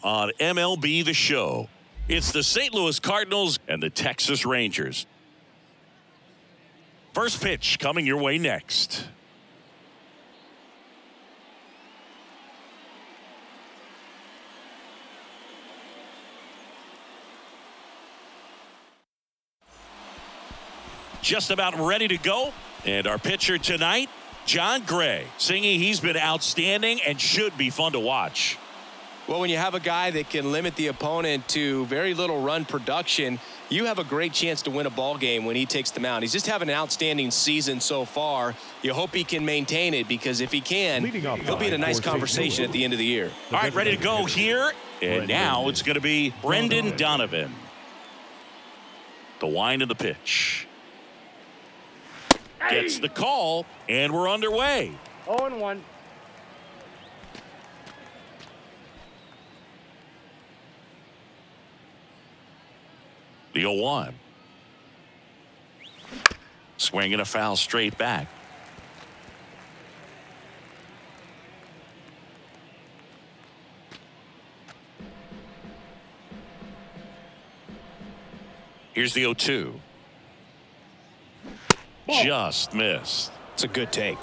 on MLB The Show. It's the St. Louis Cardinals and the Texas Rangers. First pitch coming your way next. Just about ready to go. And our pitcher tonight, John Gray, singing he's been outstanding and should be fun to watch. Well, when you have a guy that can limit the opponent to very little run production, you have a great chance to win a ball game when he takes the mound. He's just having an outstanding season so far. You hope he can maintain it, because if he can, he'll be in a nice conversation at the end of the year. All right, ready to go here. And now it's going to be Brendan Donovan. The wind of the pitch. Gets the call, and we're underway. 0-1. The 0-1. Swinging a foul straight back. Here's the 0-2. Just missed. It's a good take.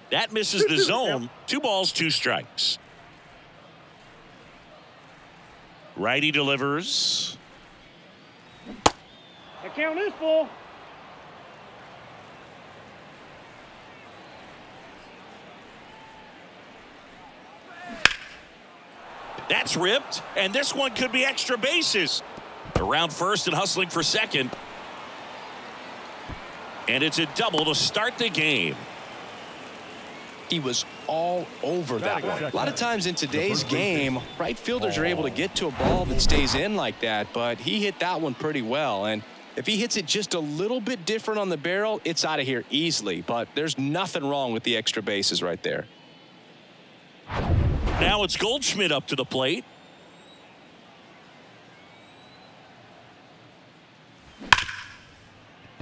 That misses the zone. 2 balls, 2 strikes. Righty delivers. The count is full. That's ripped, and this one could be extra bases. Around first and hustling for second. And it's a double to start the game. He was all over that one. A lot of times in today's game, right fielders are able to get to a ball that stays in like that, but he hit that one pretty well. And if he hits it just a little bit different on the barrel, it's out of here easily. But there's nothing wrong with the extra bases right there. Now it's Goldschmidt up to the plate.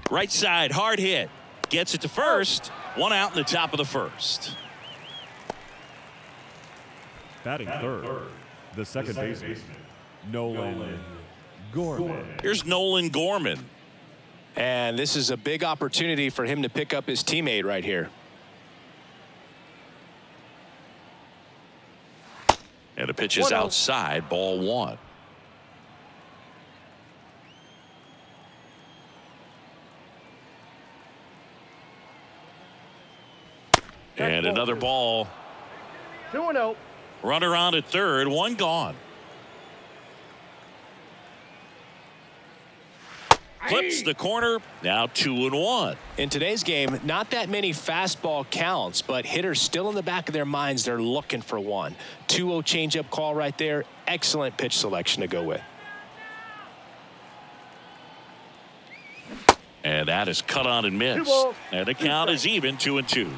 Right side, hard hit. Gets it to first. 1 out in the top of the first. Batting third, the second baseman, Nolan Gorman. Here's Nolan Gorman. And this is a big opportunity for him to pick up his teammate right here. And the pitch is outside, ball 1. And another ball. 2-0. Runner on at third, 1 gone. Clips the corner, now 2-1. In today's game, not that many fastball counts, but hitters still in the back of their minds, they're looking for one. 2-0 changeup call right there. Excellent pitch selection to go with. And that is cut on and missed. And the count is even, 2-2.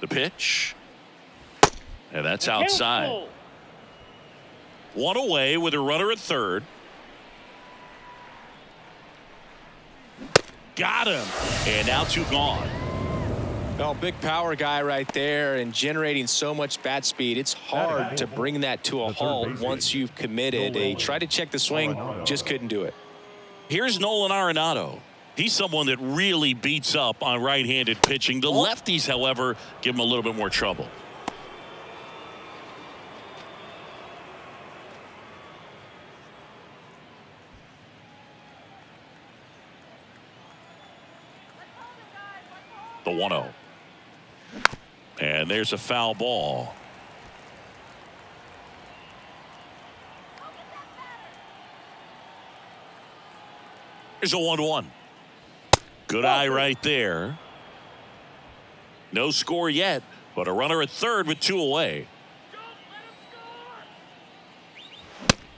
The pitch. And that's outside. 1 away with a runner at third. Got him. And now 2 gone. Oh, big power guy right there, and generating so much bat speed. It's hard to bring that to a halt once you've committed. He tried to check the swing, just couldn't do it. Here's Nolan Arenado. He's someone that really beats up on right-handed pitching. The lefties, however, give him a little bit more trouble. The 1-0. And there's a foul ball. Here's a 1-1. Good eye right there. No score yet, but a runner at third with 2 away.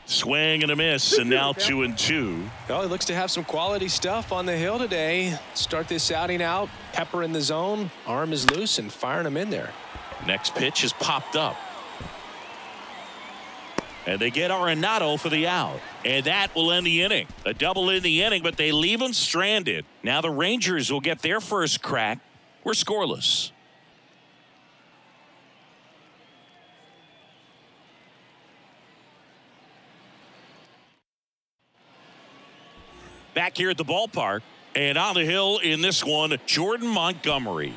Swing and a miss, and now 2-2. Well, he looks to have some quality stuff on the hill today. Start this outing out, pepper in the zone, arm is loose, and firing him in there. Next pitch is popped up. And they get Arenado for the out. And that will end the inning. A double in the inning, but they leave him stranded. Now the Rangers will get their first crack. We're scoreless. Back here at the ballpark. And on the hill in this one, Jordan Montgomery.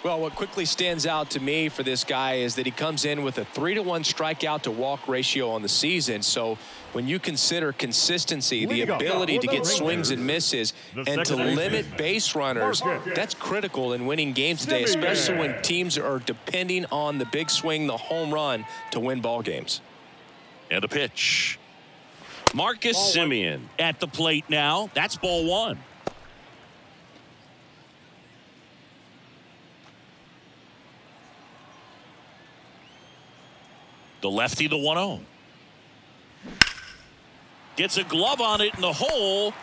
Well, what quickly stands out to me for this guy is that he comes in with a 3-to-1 strikeout to walk ratio on the season. So when you consider consistency, the ability to get swings and misses, and to limit base runners, that's critical in winning games today, especially when teams are depending on the big swing, the home run, to win ball games. And a pitch. Marcus Semien at the plate now. That's ball one. The lefty, the 1-0. Gets a glove on it in the hole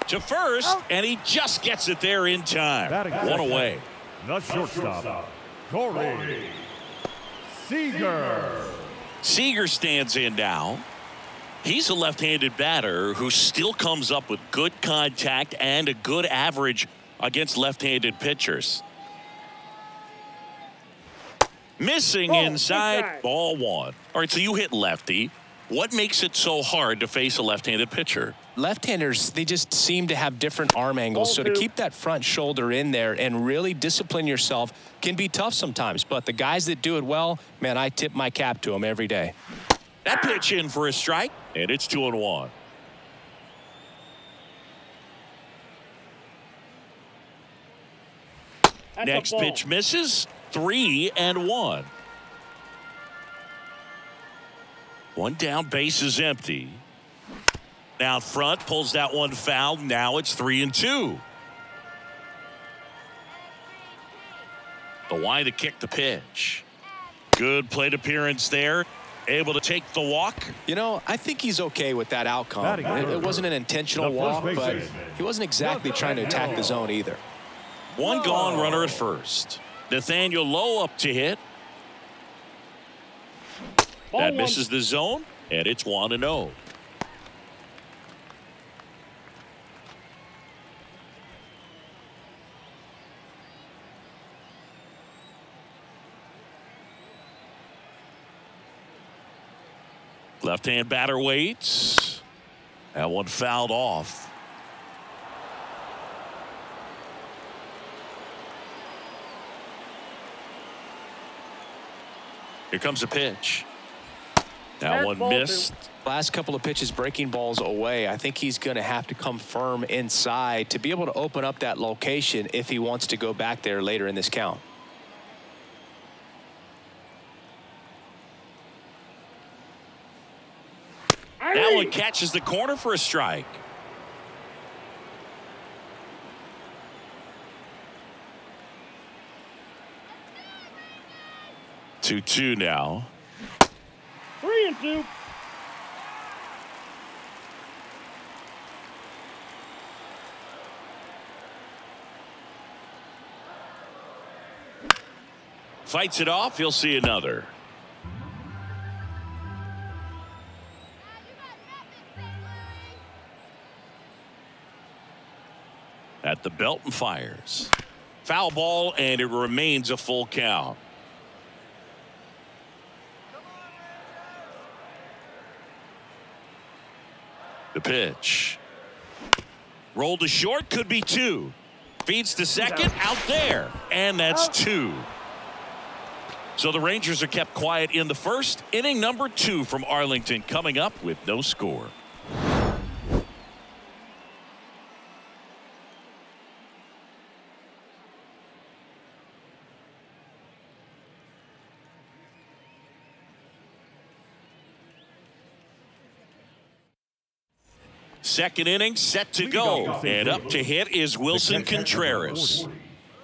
to first, and he just gets it there in time. One away. The shortstop, Corey Seager. Seager stands in now. He's a left-handed batter who still comes up with good contact and a good average against left-handed pitchers. Missing inside, ball one. All right, so you hit lefty. What makes it so hard to face a left-handed pitcher? Left-handers, they just seem to have different arm angles. So to keep that front shoulder in there and really discipline yourself can be tough sometimes. But the guys that do it well, man, I tip my cap to them every day. That pitch in for a strike, and it's 2-1. Next pitch misses. 3-1. One down, base is empty. Out front, pulls that one foul. Now it's 3-2. The wide to kick the pitch. Good plate appearance there. Able to take the walk. You know, I think he's okay with that outcome. It wasn't an intentional walk, but he wasn't exactly trying to attack the zone either. One gone, runner at first. Nathaniel Lowe up to hit. That misses the zone, and it's 1-0. Left-hand batter waits. That one fouled off. Here comes a pitch. That one missed. Last couple of pitches breaking balls away. I think he's going to have to come firm inside to be able to open up that location if he wants to go back there later in this count. That one catches the corner for a strike. Two now. 3-2. Fights it off. He'll see another. At the belt and fires. Foul ball, and it remains a full count. The pitch. Rolled to short, could be two. Feeds to second, out there, and that's two. So the Rangers are kept quiet in the first. Inning number 2 from Arlington coming up with no score. Second inning set to go, and up to hit is Wilson Contreras.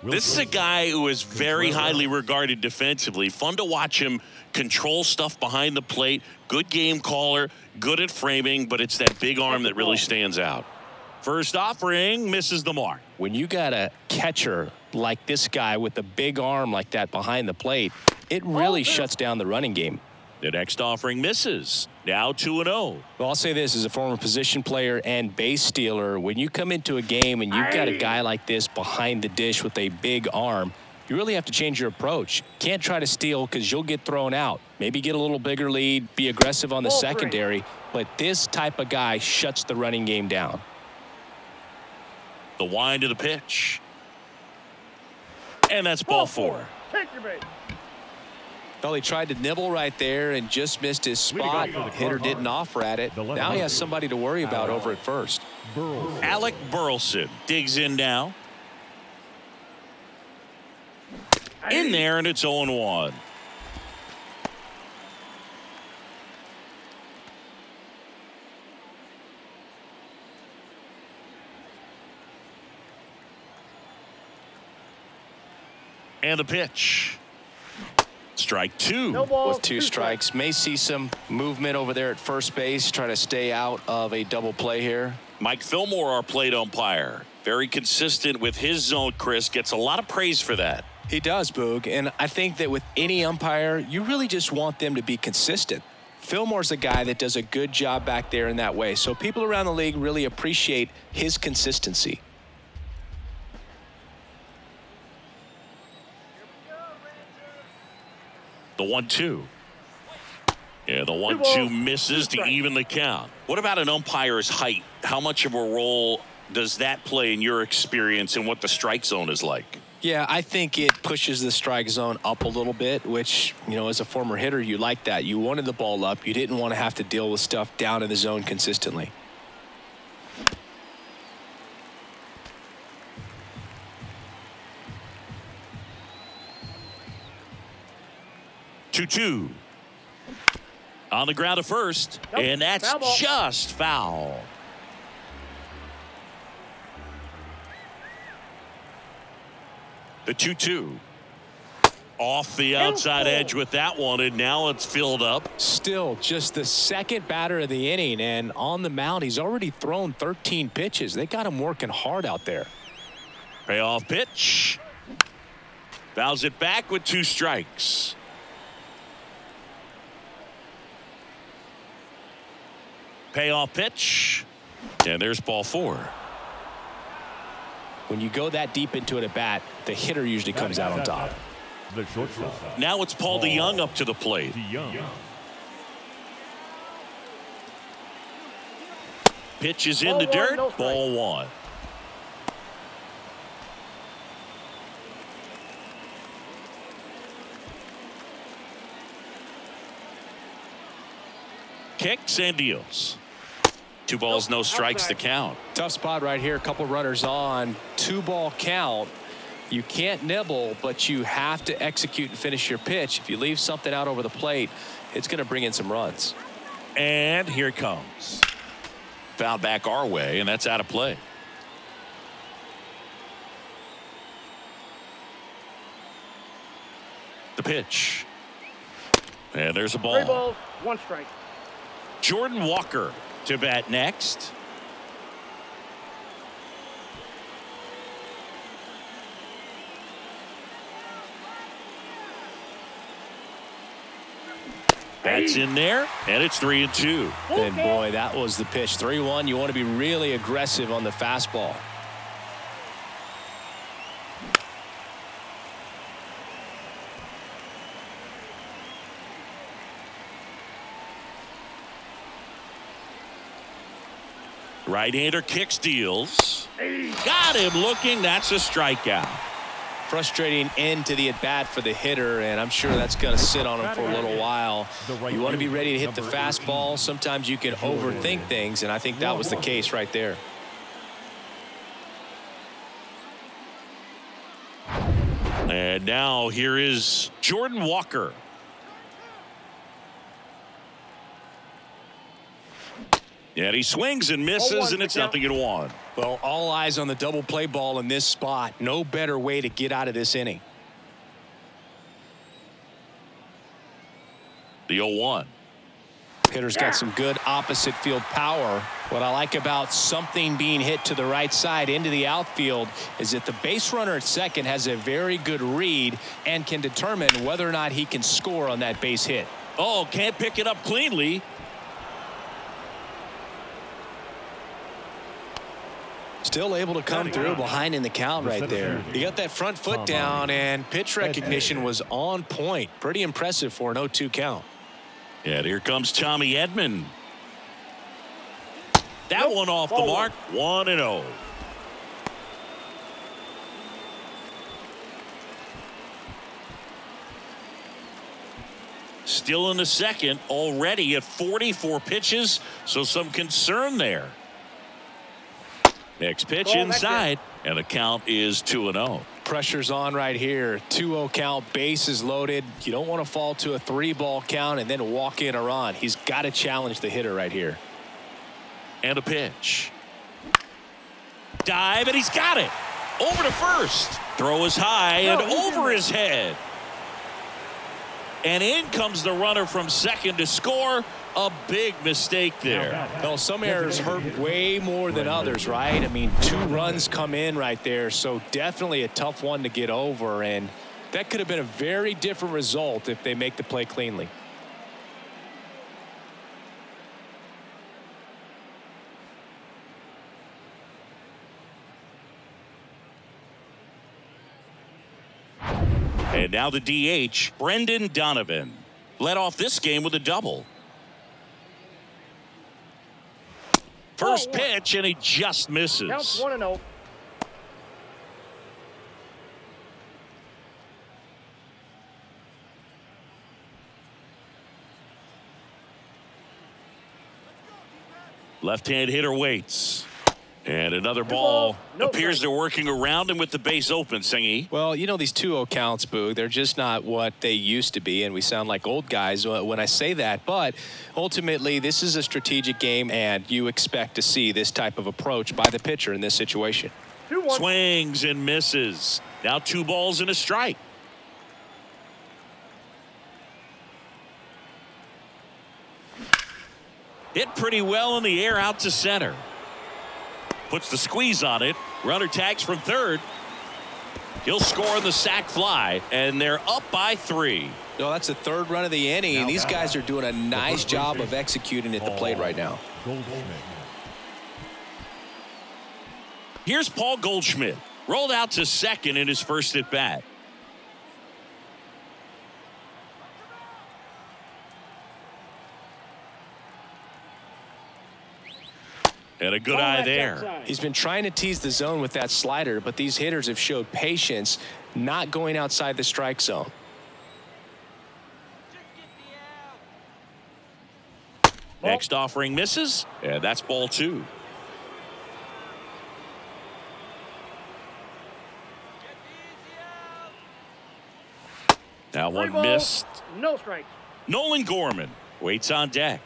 This is a guy who is very highly regarded defensively. Fun to watch him control stuff behind the plate. Good game caller, good at framing, but it's that big arm that really stands out. First offering misses the mark. When you got a catcher like this guy with a big arm like that behind the plate, it really shuts down the running game. The next offering misses. Now 2-0. Well, I'll say this as a former position player and base stealer. When you come into a game and you've got a guy like this behind the dish with a big arm, you really have to change your approach. Can't try to steal because you'll get thrown out. Maybe get a little bigger lead, be aggressive on the secondary. But this type of guy shuts the running game down. The wind of the pitch. And that's ball 4. Take your bait. Well, he tried to nibble right there and just missed his spot. Hitter didn't offer at it. Now he has somebody to worry about over at first. Alec Burleson digs in now. In there, and it's 0-1. And the pitch. Strike 2. No ball, with 2 strikes. May see some movement over there at first base. Try to stay out of a double play here. Mike Fillmore, our plate umpire. Very consistent with his zone, Chris. Gets a lot of praise for that. He does, Boog. And I think that with any umpire, you really just want them to be consistent. Fillmore's a guy that does a good job back there in that way. So people around the league really appreciate his consistency. The 1-2. Yeah, the 1-2 misses to even the count. What about an umpire's height? How much of a role does that play in your experience and what the strike zone is like? Yeah, I think it pushes the strike zone up a little bit, which, you know, as a former hitter, you like that. You wanted the ball up. You didn't want to have to deal with stuff down in the zone consistently. Two. On the ground at first, and that's just foul. The 2-2. Off the outside edge with that one, and now it's filled up. Still just the second batter of the inning, and on the mound, he's already thrown 13 pitches. They got him working hard out there. Payoff pitch. Fouls it back with 2 strikes. Payoff pitch. And there's ball 4. When you go that deep into it at bat, the hitter usually comes out on top. The shortstop. Now it's Paul DeYoung up to the plate. Pitch is in the dirt. Ball 1. Kicks and deals. 2 balls, no strikes to count. Tough spot right here. A couple runners on. 2-ball count. You can't nibble, but you have to execute and finish your pitch. If you leave something out over the plate, it's going to bring in some runs. And here it comes. Foul back our way, and that's out of play. The pitch. And there's a ball. 3 balls, 1 strike. Jordan Walker to bat next. That's in there, and it's 3-2. And boy, that was the pitch. 3-1. You want to be really aggressive on the fastball. Right-hander kicks, deals. Got him looking. That's a strikeout. Frustrating end to the at-bat for the hitter, and I'm sure that's going to sit on him for a little while. You want to be ready to hit the fastball. Sometimes you can overthink things, and I think that was the case right there. And now here is Jordan Walker. And he swings and misses, and it's 0-1. Well, all eyes on the double play ball in this spot. No better way to get out of this inning. The 0-1. Hitter's got some good opposite field power. What I like about something being hit to the right side into the outfield is that the base runner at second has a very good read and can determine whether or not he can score on that base hit. Oh, can't pick it up cleanly. Still able to come through behind in the count right there. He got that front foot down, and pitch recognition was on point. Pretty impressive for an 0-2 count. And here comes Tommy Edman. That one off the mark. 1-0. Still in the second, already at 44 pitches, so some concern there. Next pitch inside, and the count is 2-0. Pressure's on right here. 2-0 count, bases loaded. You don't want to fall to a 3-ball count and then walk in a run. He's got to challenge the hitter right here. And a pitch. Dive, and he's got it. Over to first. Throw is high and over his head. And in comes the runner from second to score. A big mistake there. Well, some errors hurt way more than others, right? I mean, 2 runs come in right there, so definitely a tough one to get over, and that could have been a very different result if they make the play cleanly. And now the DH, Brendan Donovan, led off this game with a double. First pitch, and he just misses. Counts 1-0. Left-hand hitter waits. And another ball appears they're working around him with the base open, Singy. Well, you know, these 2-0 counts, Boog, they're just not what they used to be, and we sound like old guys when I say that. But ultimately, this is a strategic game, and you expect to see this type of approach by the pitcher in this situation. Swings and misses. Now 2 balls and a strike. Hit pretty well in the air out to center. Puts the squeeze on it. Runner tags from third. He'll score in the sac fly, and they're up by 3. No, that's the 3rd run of the inning, and these guys are doing a nice job of executing at the plate right now. Here's Paul Goldschmidt. Rolled out to second in his first at bat. And a good eye there. He's been trying to tease the zone with that slider, but these hitters have showed patience, not going outside the strike zone. Next offering misses, and that's ball 2. That one missed. No strikes. Nolan Gorman waits on deck.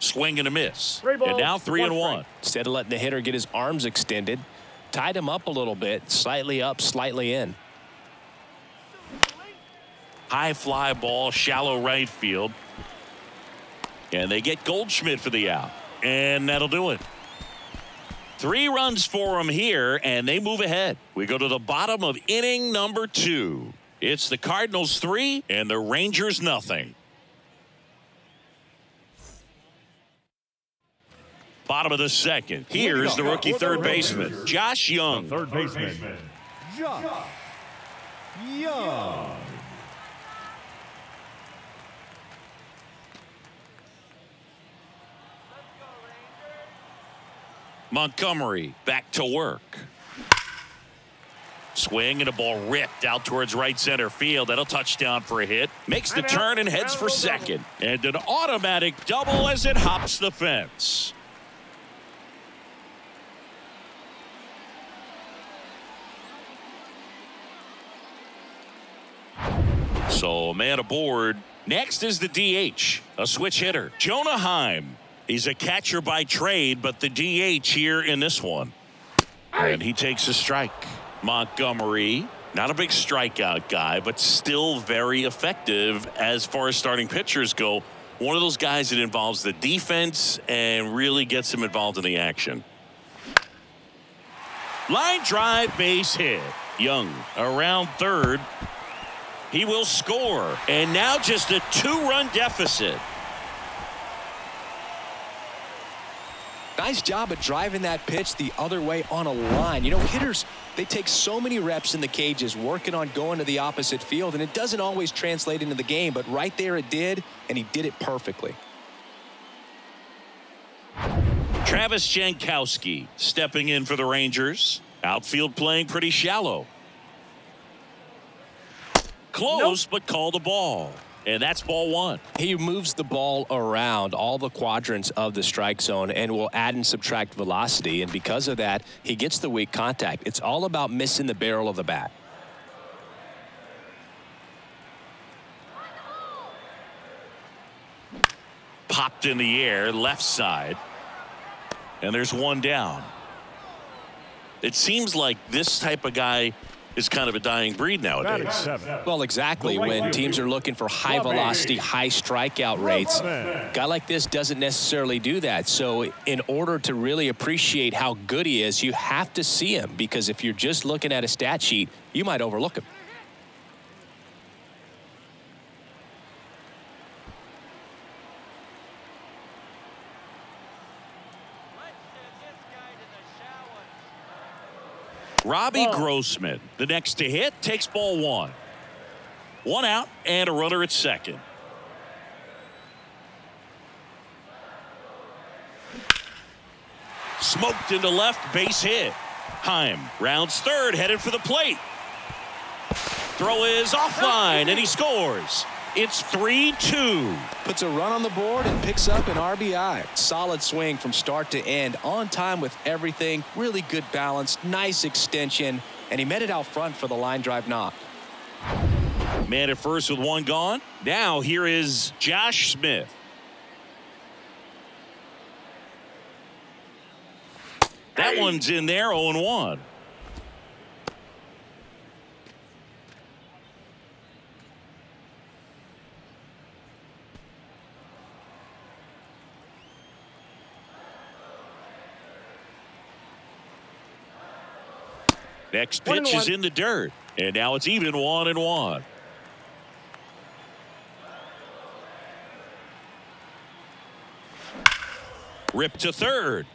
Swing and a miss. And now 3-1. Instead of letting the hitter get his arms extended, tied him up a little bit, slightly up, slightly in. High fly ball, shallow right field. And they get Goldschmidt for the out. And that'll do it. 3 runs for him here, and they move ahead. We go to the bottom of inning number 2. It's the Cardinals 3 and the Rangers nothing. Bottom of the second. Here's the rookie third baseman, Josh Young. Third baseman, Josh Young. Montgomery back to work. Swing and a ball ripped out towards right center field. That'll touchdown for a hit. Makes the turn and heads for second. And an automatic double as it hops the fence. So man aboard. Next is the DH, a switch hitter, Jonah Heim. He's a catcher by trade, but the DH here in this one. And he takes a strike. Montgomery, not a big strikeout guy, but still very effective as far as starting pitchers go One of those guys that involves the defense and really gets him involved in the action. Line drive, base hit. Young around third. He will score. And now just a 2-run deficit. Nice job of driving that pitch the other way on a line. You know, hitters, they take so many reps in the cages working on going to the opposite field, and it doesn't always translate into the game, but right there it did, and he did it perfectly. Travis Jankowski stepping in for the Rangers. Outfield playing pretty shallow. Close, but called a ball. And that's ball one. He moves the ball around all the quadrants of the strike zone and will add and subtract velocity. And because of that, he gets the weak contact. It's all about missing the barrel of the bat. Popped in the air, left side. And there's one down. It seems like this type of guy is kind of a dying breed nowadays. Well, exactly. When teams are looking for high velocity, high strikeout rates, a guy like this doesn't necessarily do that. So in order to really appreciate how good he is, you have to see him, because if you're just looking at a stat sheet, you might overlook him. Robbie Grossman, the next to hit, takes ball one. One out and a runner at second. Smoked into left, base hit. Heim rounds third, headed for the plate. Throw is offline, and he scores. It's 3-2. Puts a run on the board and picks up an RBI. Solid swing from start to end. On time with everything. Really good balance. Nice extension. And he met it out front for the line drive knock. Man at first with one gone. Now here is Josh Smith. That one's in there, 0-1. Next pitch is in the dirt, and now it's even 1-1. Rip to third.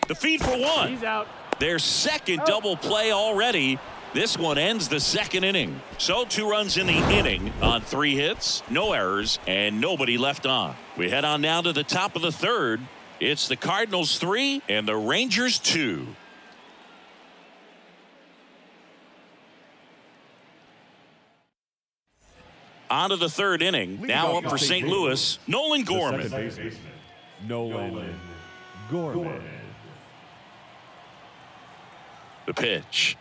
The feed for one. He's out. Their second double play already. This one ends the second inning. So 2 runs in the inning on 3 hits, no errors, and nobody left on. We head on now to the top of the third. It's the Cardinals 3 and the Rangers 2. On to the third inning. Now up for St. Louis, Nolan Gorman. Nolan Gorman. The pitch.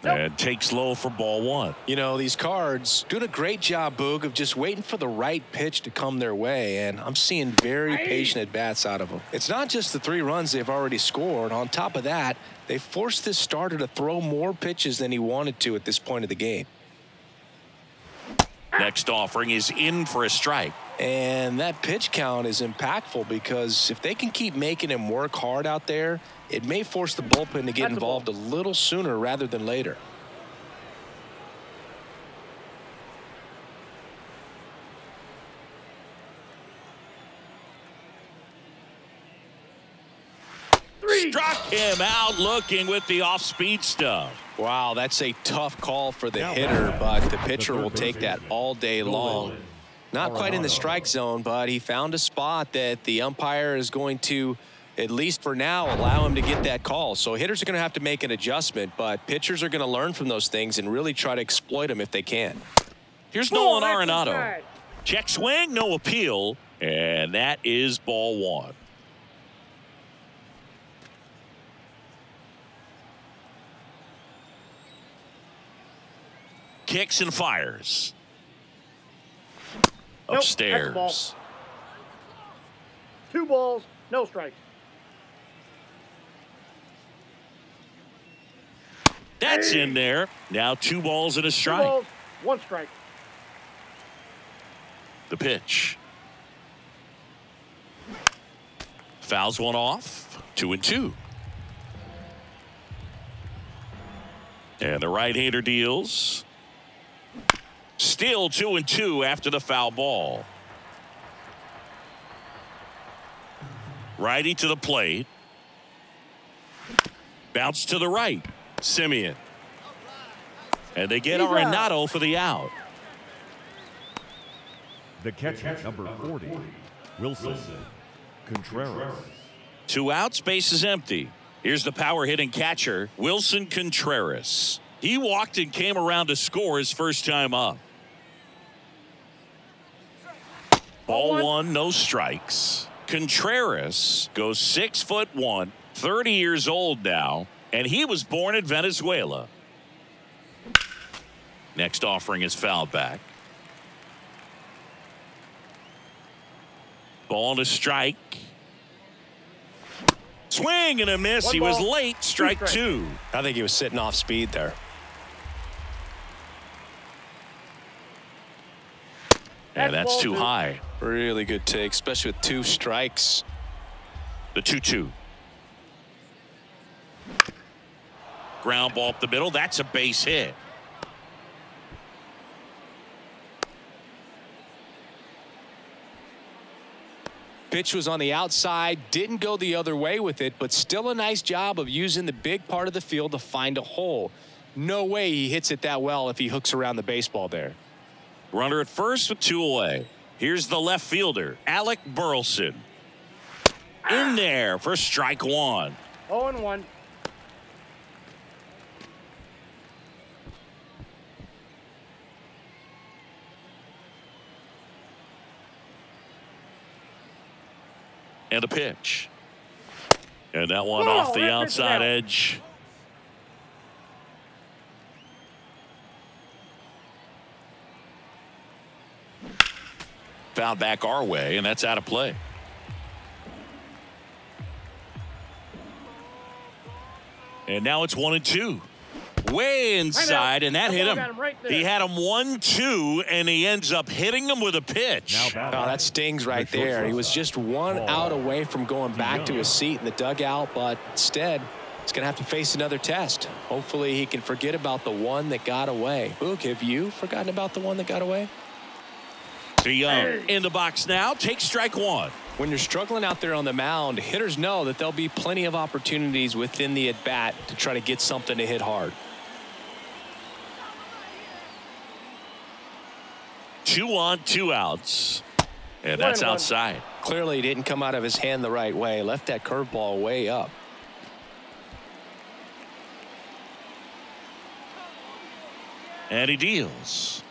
And takes low for ball one. You know, these Cards doing a great job, Boog, of just waiting for the right pitch to come their way, and I'm seeing very patient at-bats out of them. It's not just the 3 runs they've already scored. On top of that, they forced this starter to throw more pitches than he wanted to at this point of the game. Next offering is in for a strike. And that pitch count is impactful, because if they can keep making him work hard out there, it may force the bullpen to get involved a little sooner rather than later. Struck him out looking with the off-speed stuff. Wow, that's a tough call for the hitter, but the pitcher will take that all day long. Not quite in the strike zone, but he found a spot that the umpire is going to, at least for now, allow him to get that call. So hitters are going to have to make an adjustment, but pitchers are going to learn from those things and really try to exploit them if they can. Here's Nolan Arenado. Check swing, no appeal, and that is ball one. Kicks and fires. Upstairs. Ball. 2 balls, no strikes. That's in there. Now 2 balls and a strike. 2 balls, 1 strike. The pitch. Fouls one off. 2-2. And the right-hander deals. Still 2-2 after the foul ball. Righty to the plate. Bounce to the right. Simeon. And they get Arenado for the out. The catcher, number 40, Wilson Contreras. 2 outs, base is empty. Here's the power hitting catcher, Wilson Contreras. He walked and came around to score his first time up. Ball 1, no strikes. Contreras goes 6'1", 30 years old now, and he was born in Venezuela. Next offering is fouled back. Ball to strike. Swing and a miss. He was late. Strike 2. I think he was sitting off speed there. And that's too high. Really good take, especially with 2 strikes. The 2-2. Ground ball up the middle. That's a base hit. Pitch was on the outside, didn't go the other way with it, but still a nice job of using the big part of the field to find a hole. No way he hits it that well if he hooks around the baseball there. Runner at first with 2 away. Here's the left fielder, Alec Burleson. In there for strike 1. 0-1. And a pitch. And that one off the outside edge. Fouled back our way, and that's out of play. And now it's 1-2. Way inside, and that hit him. He had him 1-2, and he ends up hitting him with a pitch. Oh, that stings right there. He was just 1 out away from going back to his seat in the dugout, but instead, he's going to have to face another test. Hopefully, he can forget about the one that got away. Boog, have you forgotten about the one that got away? DeYoung in the box now. Takes strike 1. When you're struggling out there on the mound, hitters know that there'll be plenty of opportunities within the at-bat to try to get something to hit hard. 2 on, 2 outs. And that's outside. Clearly he didn't come out of his hand the right way. Left that curveball way up. And he deals.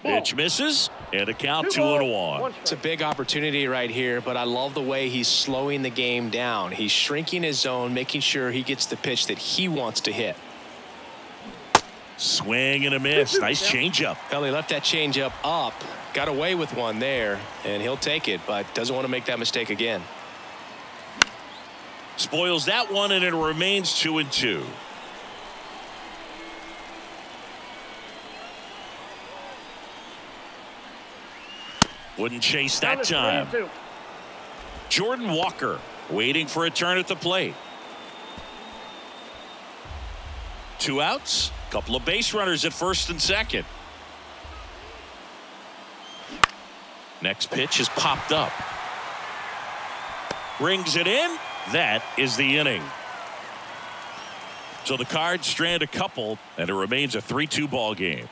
Pitch misses. And a count 2-1. It's a big opportunity right here, but I love the way he's slowing the game down. He's shrinking his zone, making sure he gets the pitch that he wants to hit. Swing and a miss. Nice changeup. Well, he left that changeup up, got away with one there, and he'll take it, but doesn't want to make that mistake again. Spoils that one, and it remains 2-2. Wouldn't chase that time. Jordan Walker waiting for a turn at the plate. 2 outs. Couple of base runners at first and second. Next pitch is popped up. Rings it in. That is the inning. So the Cards strand a couple, and it remains a 3-2 ball game.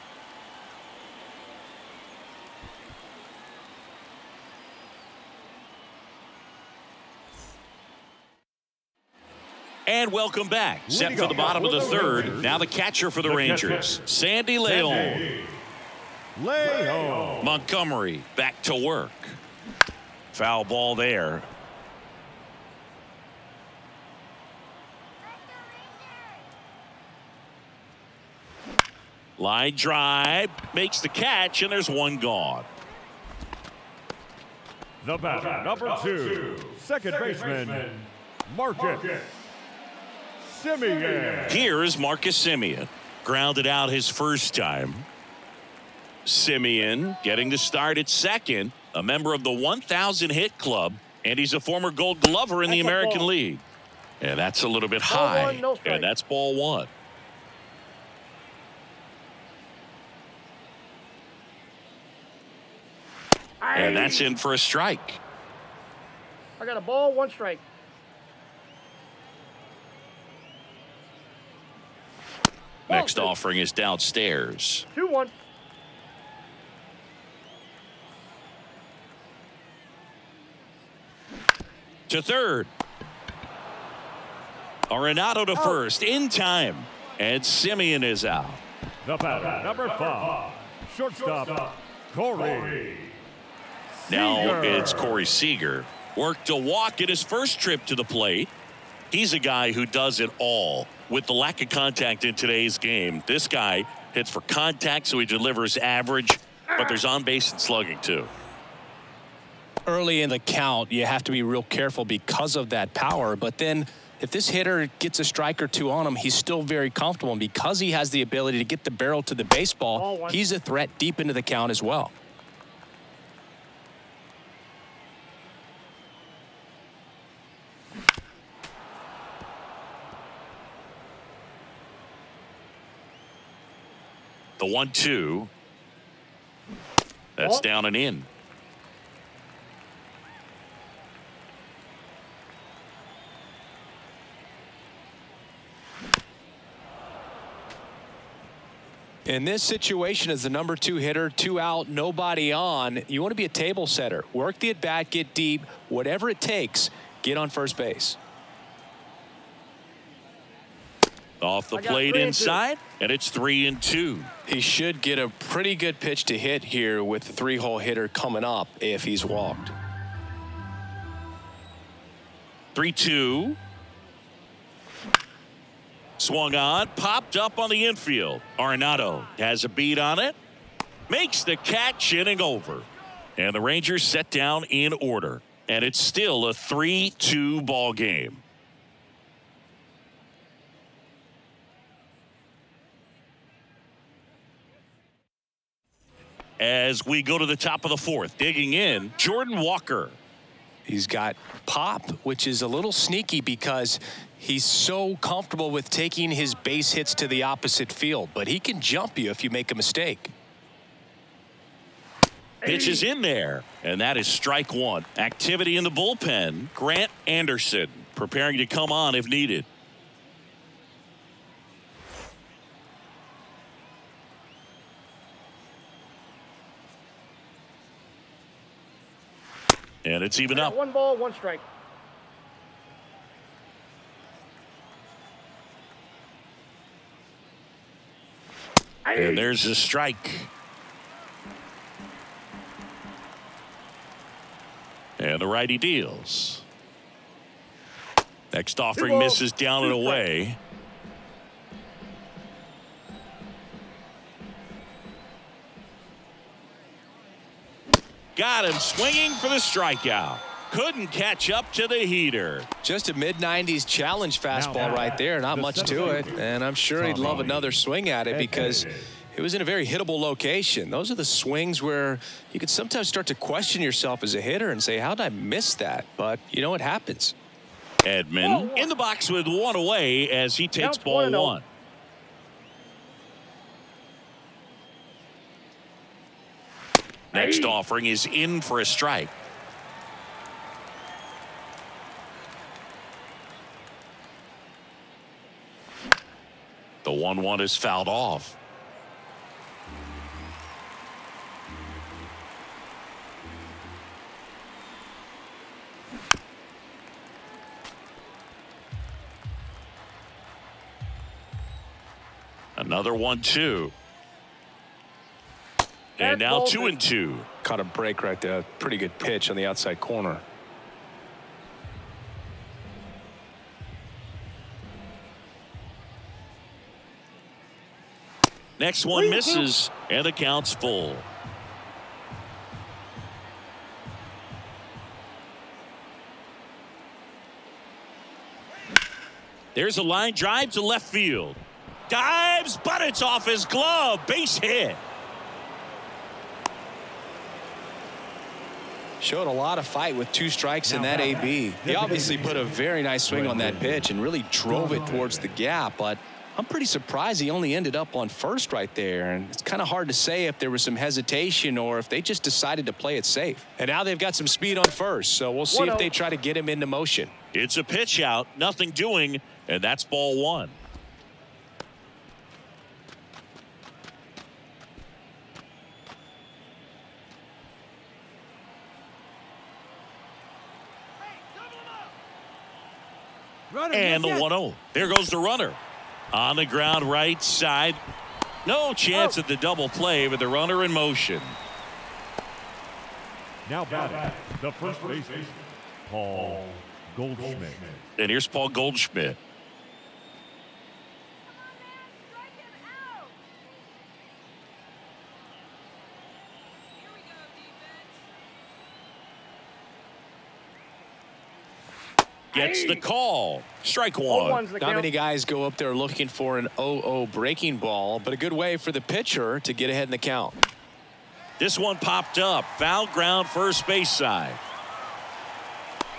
And welcome back. Set for the bottom of the third. Now the catcher for the Rangers, Sandy Leon. Montgomery back to work. Foul ball there. Line drive, makes the catch, and there's one gone. The batter, number 2, second baseman, Marcus Simeon. Here is Marcus Simeon. Grounded out his first time. Semien getting the start at second, a member of the 1,000 hit club, and he's a former Gold Glover in the American League. And that's a little bit high, and that's ball one. And that's in for a strike. I got a ball, 1 strike. Next offering is downstairs. 2-1. To third. Arenado to first in time. And Semien is out. The batter, number 5, shortstop, Corey. Now it's Corey Seager. Worked a walk at his first trip to the plate. He's a guy who does it all. With the lack of contact in today's game, this guy hits for contact, so he delivers average, but there's on base and slugging too. Early in the count, you have to be real careful because of that power. But then if this hitter gets a strike or two on him, he's still very comfortable. And because he has the ability to get the barrel to the baseball, he's a threat deep into the count as well. The 1-2. That's down and in. In this situation, as the number 2 hitter, 2 out, nobody on, you want to be a table setter. Work the at-bat, get deep, whatever it takes, get on first base. Off the plate inside, and it's 3-2. He should get a pretty good pitch to hit here with the 3-hole hitter coming up if he's walked. 3-2. Swung on, popped up on the infield. Arenado has a beat on it, makes the catch, inning over. And the Rangers set down in order. And it's still a 3-2 ball game. As we go to the top of the 4th, digging in, Jordan Walker. He's got pop, which is a little sneaky because he's so comfortable with taking his base hits to the opposite field, but he can jump you if you make a mistake. Pitch is in there, and that is strike 1. Activity in the bullpen. Grant Anderson preparing to come on if needed. And it's even up. 1 ball, 1 strike. And there's a strike. And the righty deals. Next offering misses down and away. Got him swinging for the strikeout. Couldn't catch up to the heater. Just a mid-90s challenge fastball right there. Not much to it. And I'm sure he'd love another swing at it because it was in a very hittable location. Those are the swings where you can sometimes start to question yourself as a hitter and say, how did I miss that? But, you know, it happens. Edman in the box with 1 away as he takes ball 1. Next offering is in for a strike. The 1-1 is fouled off. Another 1-2. And now 2-2. Caught a break right there. Pretty good pitch on the outside corner. Next one misses, and the count's full. There's a line drive to left field. Dives, but it's off his glove. Base hit. Showed a lot of fight with 2 strikes in that AB. He obviously put a very nice swing on that pitch and really drove it towards the gap, but I'm pretty surprised he only ended up on first right there. And it's kind of hard to say if there was some hesitation or if they just decided to play it safe. And now they've got some speed on first, so we'll see if they try to get him into motion. It's a pitch out, nothing doing, and that's ball 1. And the 1-0. There goes the runner. On the ground, right side. No chance at the double play, but the runner in motion. Now batting, the first baseman, Paul Goldschmidt. And here's Paul Goldschmidt. Gets the call. Strike 1. Not many guys go up there looking for an 0-0 breaking ball, but a good way for the pitcher to get ahead in the count. This one popped up. Foul ground, first base side.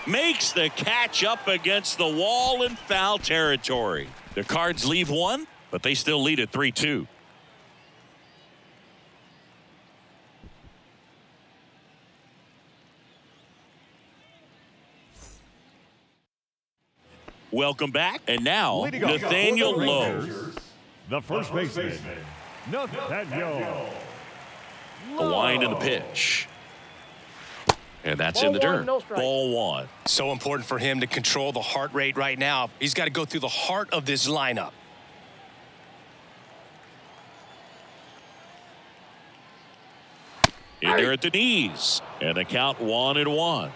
Makes the catch up against the wall in foul territory. The Cards leave 1, but they still lead at 3-2. Welcome back. And now, Nathaniel Lowe. The first baseman, Nathaniel. The wind of the pitch. And that's in the dirt. Ball 1. So important for him to control the heart rate right now. He's got to go through the heart of this lineup. In there at the knees. And the count 1-1.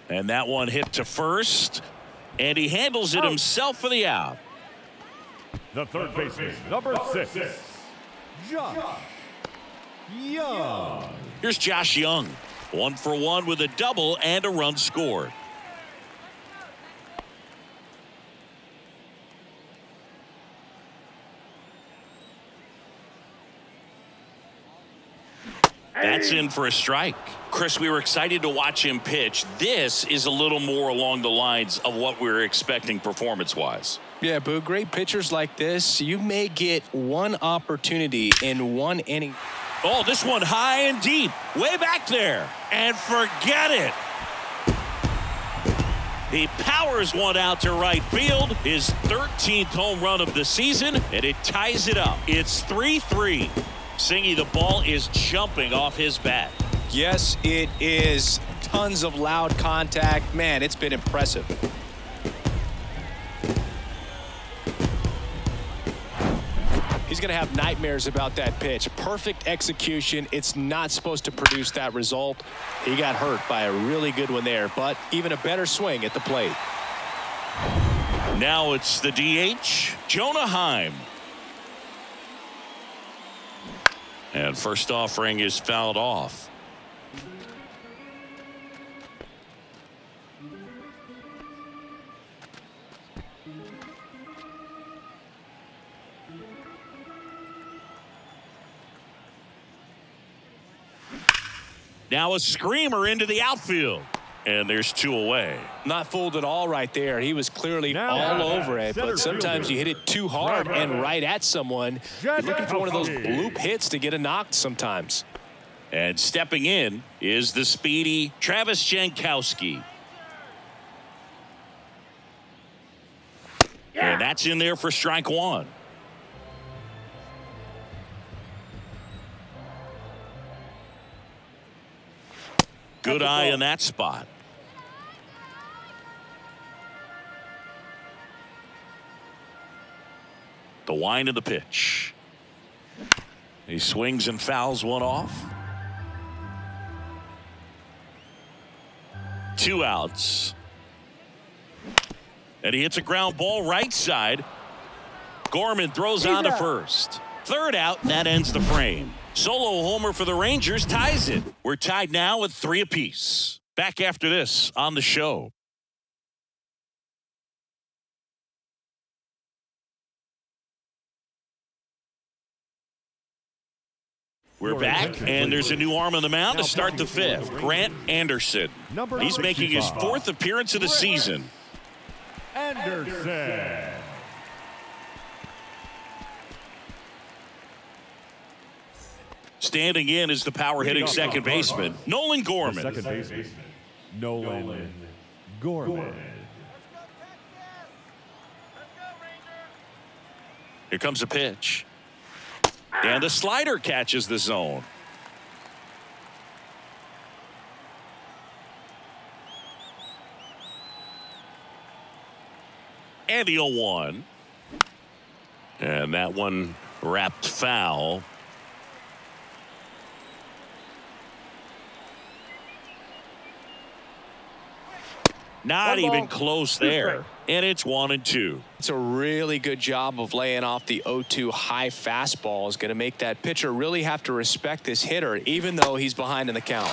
And that one hit to first. And he handles it himself for the out. The third baseman, number 6, Josh Young. Here's Josh Young. 1 for 1 with a double and a run scored. That's in for a strike. Chris, we were excited to watch him pitch. This is a little more along the lines of what we were expecting performance-wise. Yeah, Boo, great pitchers like this, you may get one opportunity in one inning. Oh, this one high and deep, way back there, and forget it. He powers one out to right field, his 13th home run of the season, and it ties it up. It's 3-3. Singy, the ball is jumping off his bat. Yes, it is. Tons of loud contact. Man, it's been impressive. He's going to have nightmares about that pitch. Perfect execution. It's not supposed to produce that result. He got hurt by a really good one there, but even a better swing at the plate. Now it's the DH, Jonah Heim. And first offering is fouled off. Now a screamer into the outfield. And there's 2 away. Not fooled at all right there. He was clearly all over it, but sometimes you hit it too hard and right at someone. You're looking for one of those bloop hits to get a knock sometimes. And stepping in is the speedy Travis Jankowski. And that's in there for strike 1. Good eye in that spot. The wind of the pitch. He swings and fouls one off. 2 outs. And he hits a ground ball right side. Gorman throws on to first. 3rd out, and that ends the frame. Solo homer for the Rangers ties it. We're tied now with 3 apiece. Back after this on the show. We're back, and there's a new arm on the mound to start the fifth. Grant Anderson. He's making his fourth appearance of the season. Anderson. Standing in is the power-hitting second baseman, Nolan Gorman. Second baseman, Nolan Gorman. Here comes a pitch. And the slider catches the zone. And the 0-1. And that one wrapped foul. Not even close there. And it's 1-2. It's a really good job of laying off the 0-2 high fastball. Is going to make that pitcher really have to respect this hitter, even though he's behind in the count.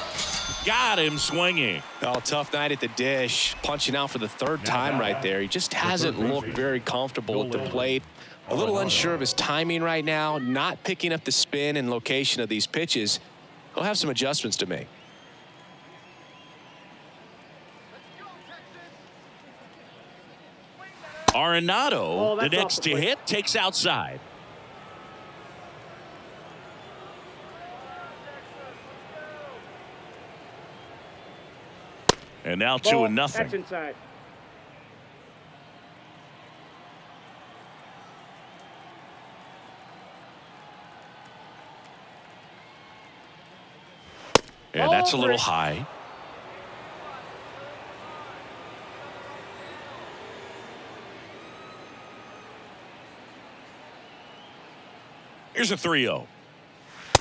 Got him swinging. Oh, tough night at the dish. Punching out for the third time right there. He just hasn't looked very comfortable at the plate. A little unsure of his timing right now. Not picking up the spin and location of these pitches. He'll have some adjustments to make. Arenado, the next to hit, takes outside. And now 2-0. That's inside. And that's a little high. Here's a 3-0.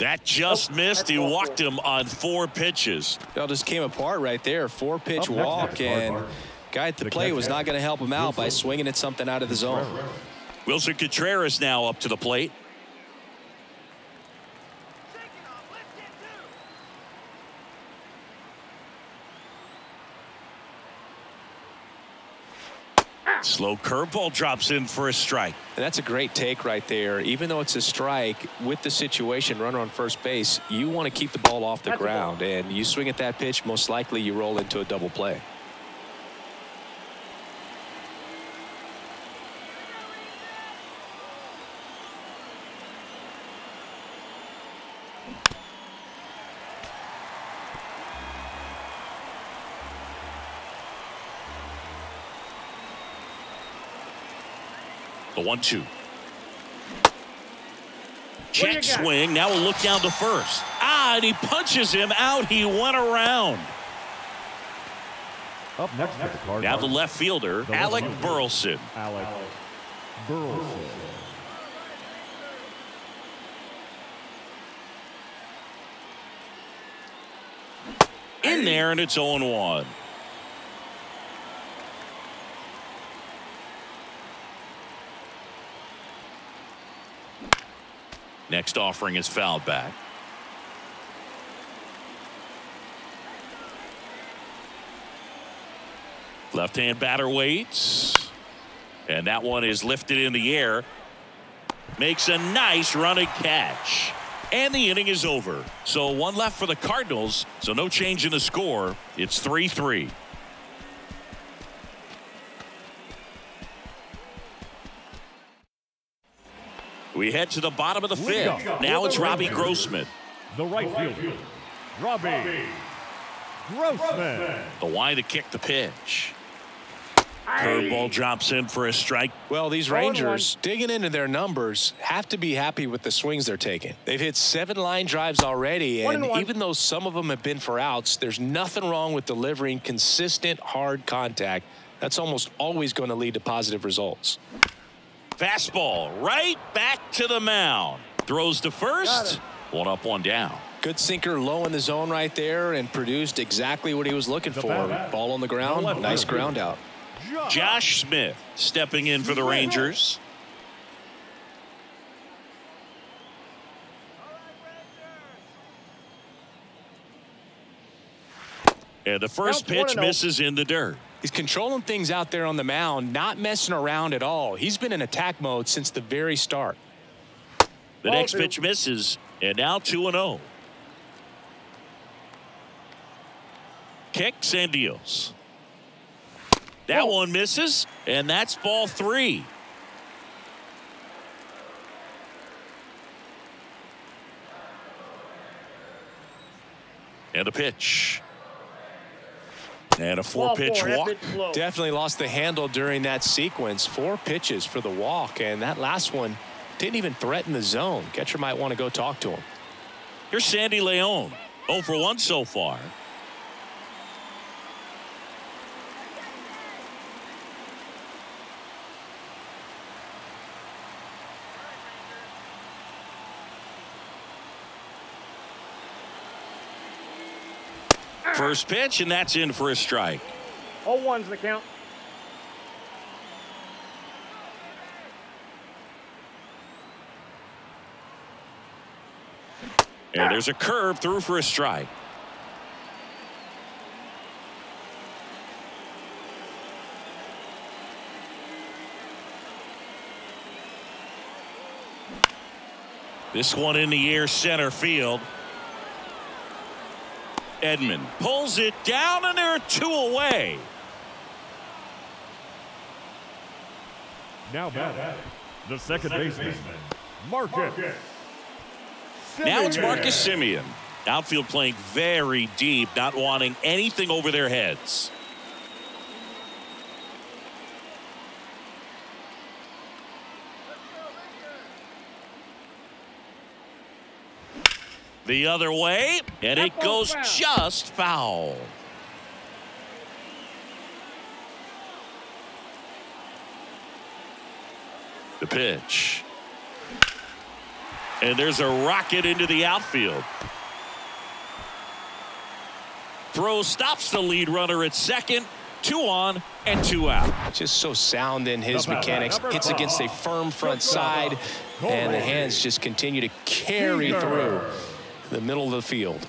That just missed. He walked him on 4 pitches. It just came apart right there. 4-pitch walk, and guy at the plate was not going to help him out by swinging at something out of the zone. Wilson Contreras now up to the plate. Slow curveball drops in for a strike. And that's a great take right there. Even though it's a strike, with the situation, runner on first base, you want to keep the ball off the ground. And you swing at that pitch, most likely you roll into a double play. The 1-2. Check swing. Now a look down to first. And he punches him out. He went around. Up next at the card. Now the left fielder, Alec Burleson. Alec Burleson. In there, and it's 0-1. Next offering is fouled back. Left-hand batter waits. And that one is lifted in the air. Makes a nice running catch. And the inning is over. So 1 left for the Cardinals. So no change in the score. It's 3-3. We head to the bottom of the 5th. Now it's Robbie Grossman. The right fielder, Robbie Grossman. The wide to kick the pitch. Curveball drops in for a strike. Well, these Rangers, digging into their numbers, have to be happy with the swings they're taking. They've hit 7 line drives already, and even though some of them have been for outs, there's nothing wrong with delivering consistent, hard contact. That's almost always going to lead to positive results. Fastball right back to the mound. Throws to first. 1 up, 1 down. Good sinker low in the zone right there and produced exactly what he was looking for. Ball on the ground. Nice ground out. Josh Smith stepping in for the Rangers. And the first pitch misses in the dirt. He's controlling things out there on the mound, not messing around at all. He's been in attack mode since the very start. The next pitch misses, And now 2-0. Kicks and deals. That one misses, and that's ball 3. And a pitch. And a 4-pitch walk. Definitely lost the handle during that sequence. 4 pitches for the walk, and that last one didn't even threaten the zone. Catcher might want to go talk to him. Here's Sandy Leon. 0 for 1 so far. First pitch, and that's in for a strike. 0-1's the count. And there's a curve through for a strike. This one in the air, center field. Edman pulls it down, and there are 2 away. Now batting, the second baseman, Marcus. Now it's Marcus Semien. Outfield playing very deep, not wanting anything over their heads. The other way, and it goes just foul. The pitch. And there's a rocket into the outfield. Throw stops the lead runner at second. 2 on and 2 out. Just so sound in his mechanics. Hits against a firm front side, and the hands just continue to carry through the middle of the field.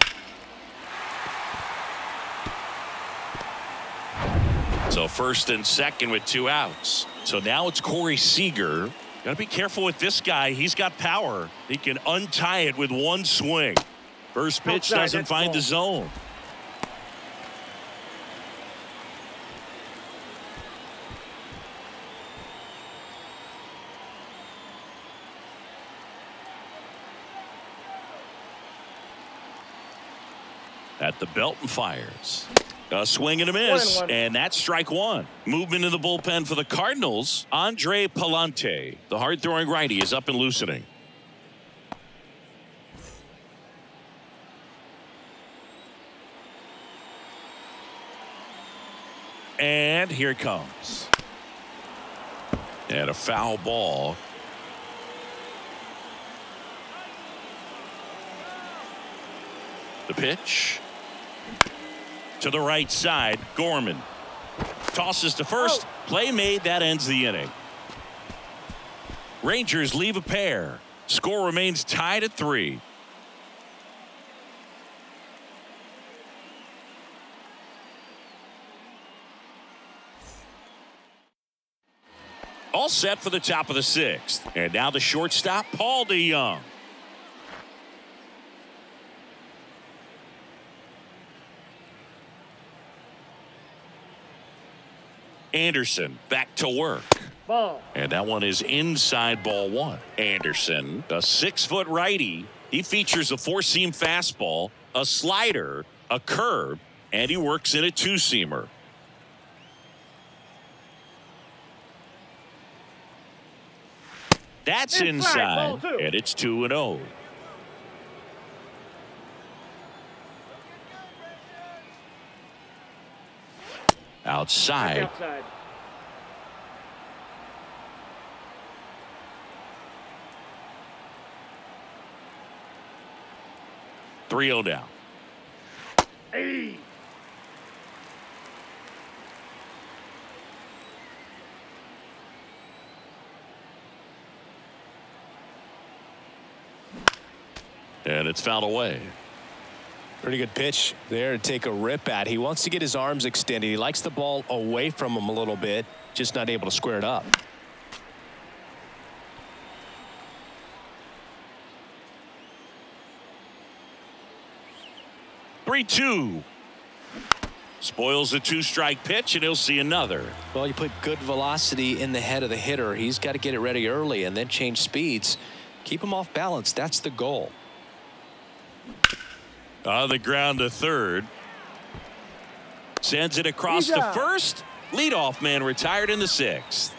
So first and second with 2 outs. So now it's Corey Seager. Got to be careful with this guy. He's got power. He can untie it with 1 swing. First pitch doesn't find the zone. At the belt and fires. A swing and a miss, and that's strike 1. Movement in the bullpen for the Cardinals. Andre Palante, the hard-throwing righty, is up and loosening. And here it comes. And a foul ball. The pitch. To the right side, Gorman tosses to first. Play made. That ends the inning. Rangers leave a pair. Score remains tied at 3. All set for the top of the 6th. And now the shortstop, Paul DeYoung. Anderson back to work. Ball. And that one is inside, ball 1. Anderson, a 6-foot righty. He features a 4-seam fastball, a slider, a curve, and he works in a 2-seamer. That's inside, and it's 2-0. Outside. 3-0 down. Hey. And it's fouled away. Pretty good pitch there to take a rip at. He wants to get his arms extended. He likes the ball away from him a little bit, just not able to square it up. 3-2. Spoils the 2-strike pitch, and he'll see another. Well, you put good velocity in the head of the hitter. He's got to get it ready early and then change speeds. Keep him off balance. That's the goal. On the ground to third. Sends it across to first. Leadoff man retired in the 6th.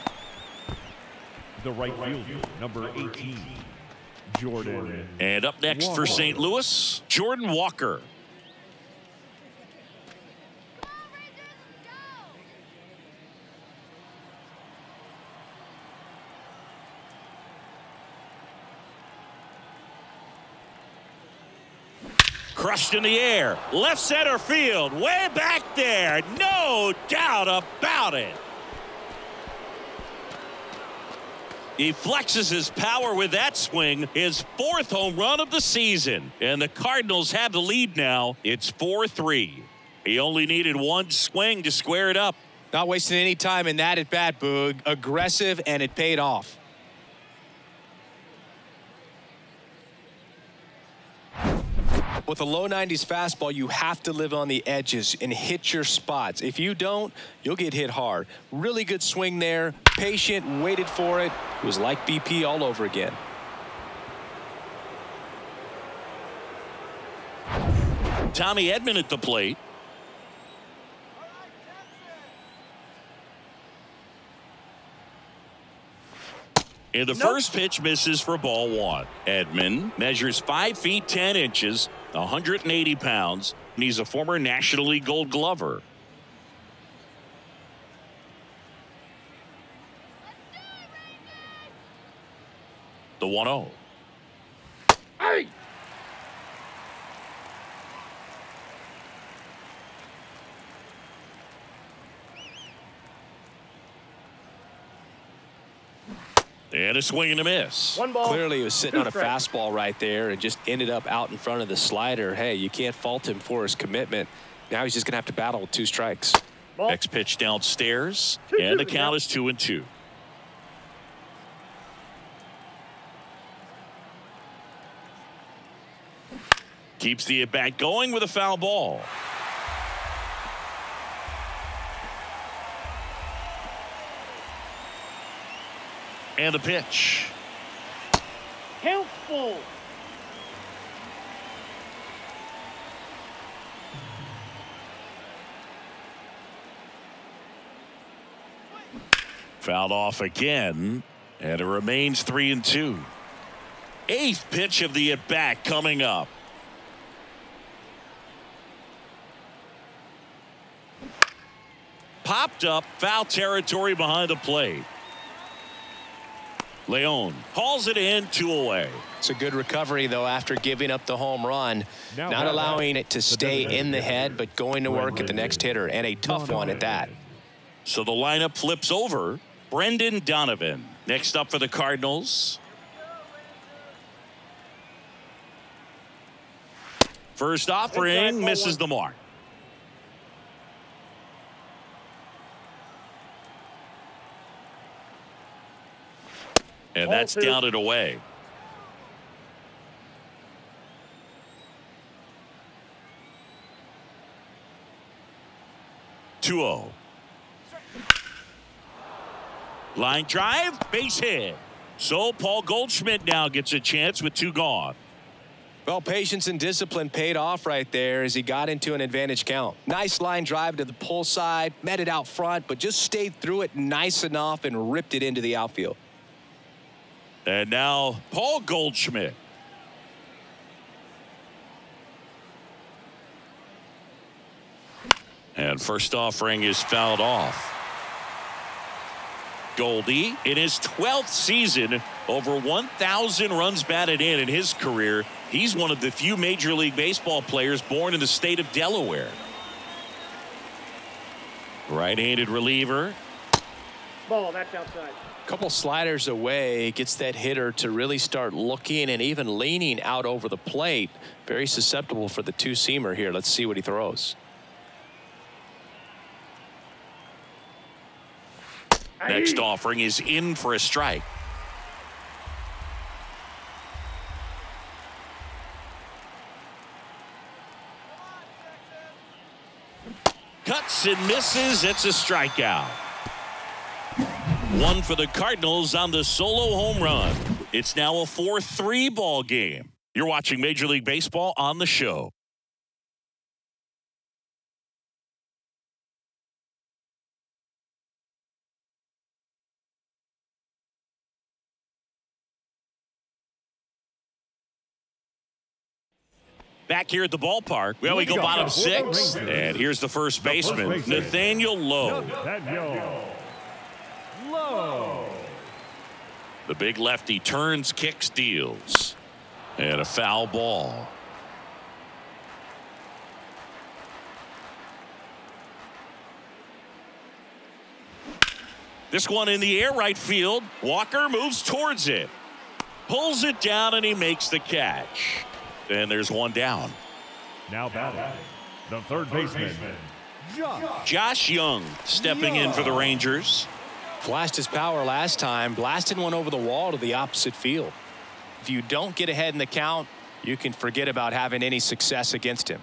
The right fielder, number 18, Jordan. And up next Walker. for St. Louis, Jordan Walker. Crushed in the air, left center field, way back there, no doubt about it. He flexes his power with that swing, his 4th home run of the season, and the Cardinals have the lead now. It's 4-3. He only needed one swing to square it up. Not wasting any time in that at bat, Boog. Aggressive, and it paid off. With a low 90s fastball, you have to live on the edges and hit your spots. If you don't, you'll get hit hard. Really good swing there. Patient, waited for it. It was like BP all over again. Tommy Edman at the plate. And the first pitch misses for ball 1. Edman measures 5 feet 10 inches, 180 pounds, and he's a former National League Gold Glover. The 1-0. Hey! And a swing and a miss. 1 ball. Clearly, he was sitting on a 2 strikes. fastball right there and just ended up out in front of the slider. Hey, you can't fault him for his commitment. Now he's just going to have to battle with 2 strikes. Ball. Next pitch downstairs, 2-2 and the to count go. is 2-2. Keeps the at-bat going with a foul ball. And the pitch. Count full. Fouled off again, and it remains 3-2. 8th pitch of the at-bat coming up. Popped up, foul territory behind the plate. Leon hauls it in, 2 away. It's a good recovery, though, after giving up the home run. Now Not allowing it to stay in the head, but going to work at the next hitter, and a tough one at that. So the lineup flips over. Brendan Donovan next up for the Cardinals. First offering misses the mark. And that's down and away. Two-0. Line drive, base hit. So Paul Goldschmidt now gets a chance with 2 gone. Well, patience and discipline paid off right there as he got into an advantage count. Nice line drive to the pull side, met it out front, but just stayed through it nice enough and ripped it into the outfield. And now Paul Goldschmidt. And first offering is fouled off. Goldie in his 12th season, over 1,000 runs batted in his career. He's one of the few Major League Baseball players born in the state of Delaware. Right-handed reliever. Ball, that's outside. Couple sliders away, gets that hitter to really start looking and even leaning out over the plate. Very susceptible for the 2-seamer here. Let's see what he throws. Next offering is in for a strike. hits and misses. It's a strikeout. One for the Cardinals on the solo home run. It's now a 4-3 ball game. You're watching Major League Baseball on the show. Back here at the ballpark, well, we go bottom 6, and here's the first baseman, Nathaniel Lowe. The big lefty turns, kicks, deals, and a foul ball. This one in the air, right field. Walker moves towards it, pulls it down, and he makes the catch. And there's one down. Now batting, the third baseman, Josh Young stepping in for the Rangers. Flashed his power last time, blasted one over the wall to the opposite field. If you don't get ahead in the count, you can forget about having any success against him.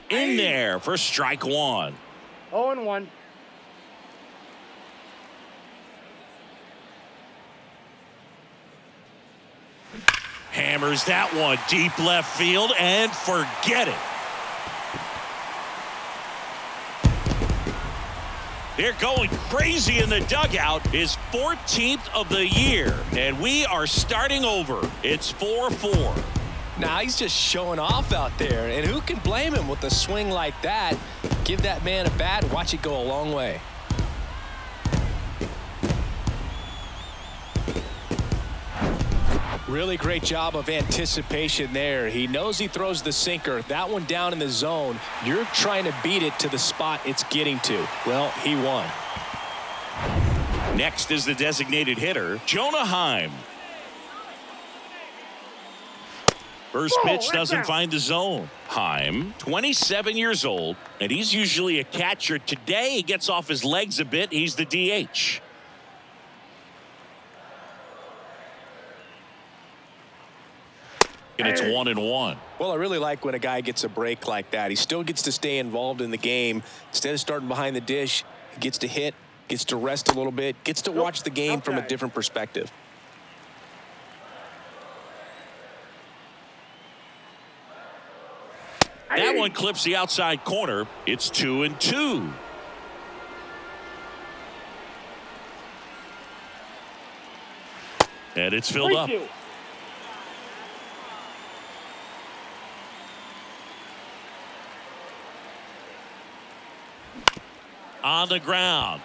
In there for strike one. 0-1. Hammers that one deep left field and forget it. They're going crazy in the dugout. His 14th of the year, and we are starting over. It's 4-4. Now he's just showing off out there, and who can blame him with a swing like that? Give that man a bat and watch it go a long way. Really great job of anticipation there. He knows he throws the sinker. That one down in the zone. You're trying to beat it to the spot it's getting to. Well, he won. Next is the designated hitter, Jonah Heim. First pitch doesn't find the zone. Heim, 27 years old, and he's usually a catcher. Today he gets off his legs a bit. He's the DH. And it's 1-1. Well, I really like when a guy gets a break like that. He still gets to stay involved in the game. Instead of starting behind the dish, he gets to hit, gets to rest a little bit, gets to watch the game from a different perspective. That one clips the outside corner. It's 2-2. And it's filled up. On the ground.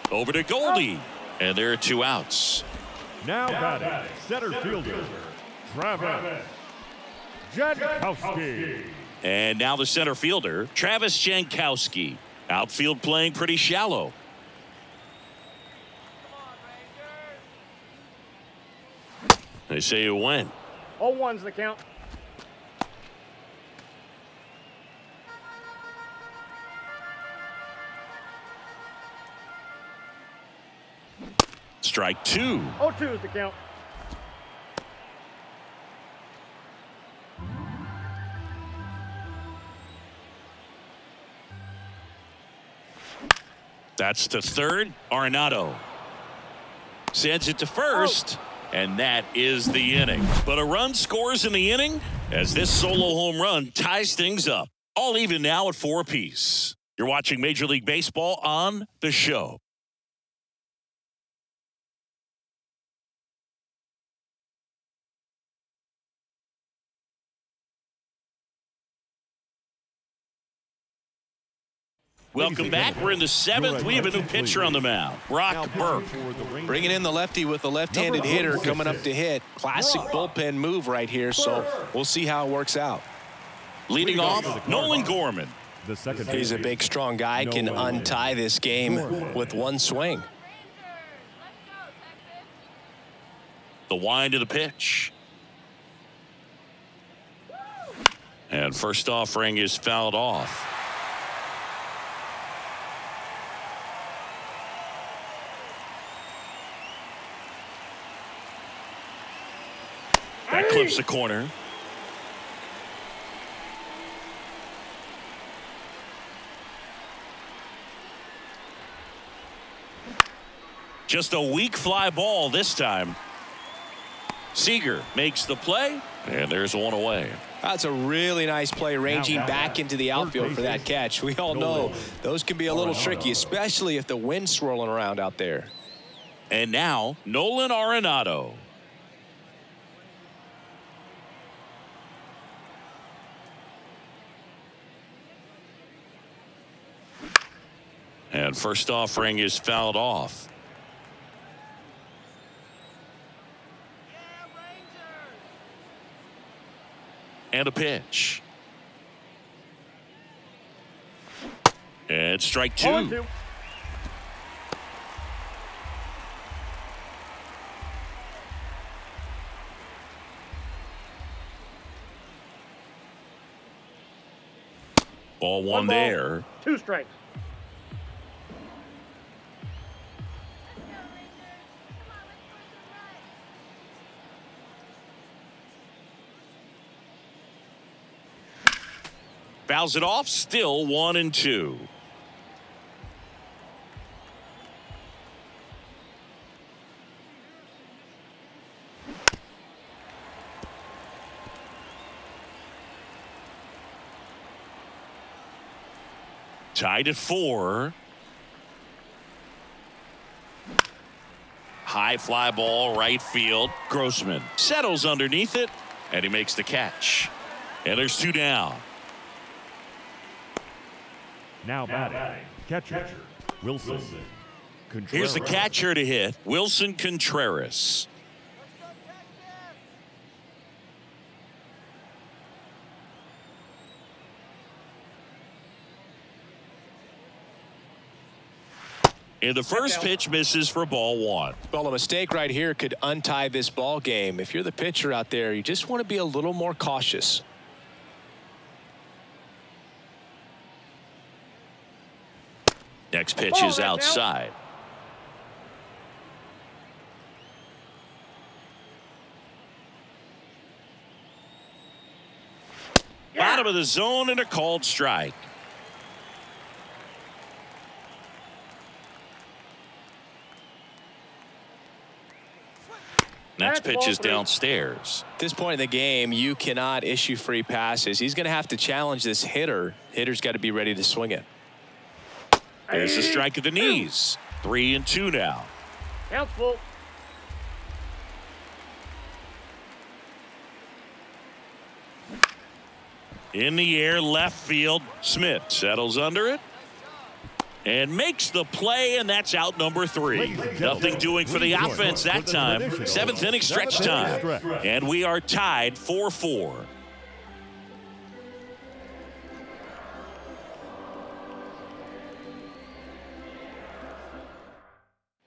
Over to Goldie. And there are 2 outs. now batting, center fielder, Travis Jankowski. And now the center fielder, Travis Jankowski. Outfield playing pretty shallow. They say you win. 0-1's the count. Strike 2. 0-2 is the count. That's to third. Arenado sends it to first. And that is the inning. But a run scores in the inning as this solo home run ties things up. All even now at 4 apiece. You're watching Major League Baseball on the show. Welcome back. We're in the 7th. We have a new pitcher on the mound, Brock Burke. Bringing in the lefty with a left-handed hitter coming up to hit. Classic bullpen move right here, so we'll see how it works out. Leading off, Nolan Gorman. He's a big, strong guy, can untie this game with one swing. The wind of the pitch. And first offering is fouled off. That clips the corner. Just a weak fly ball this time. Seager makes the play, and there's one away. That's a really nice play, ranging back into the outfield for that catch. We all know those can be a little tricky, especially if the wind's swirling around out there. And now, Nolan Arenado. And first offering is fouled off. And a pitch. And strike two. Ball one there. 2 strikes. Fouls it off, still 1-2. Tied at 4. High fly ball, right field. Grossman settles underneath it, and he makes the catch. And there's 2 down. Now batting, catcher, Wilson Contreras. Here's the catcher to hit, Wilson Contreras. And the first pitch misses for ball 1. Well, a mistake right here could untie this ball game. If you're the pitcher out there, you just want to be a little more cautious. Next pitch is outside. Bottom of the zone and a called strike. Next pitch is downstairs. At this point in the game, you cannot issue free passes. He's going to have to challenge this hitter. Hitter's got to be ready to swing it. There's a strike at the knees. 3-2 now. Count's full. In the air, left field. Smith settles under it and makes the play, and that's out number 3. Nothing doing for the offense that time. 7th inning stretch time. And we are tied 4-4.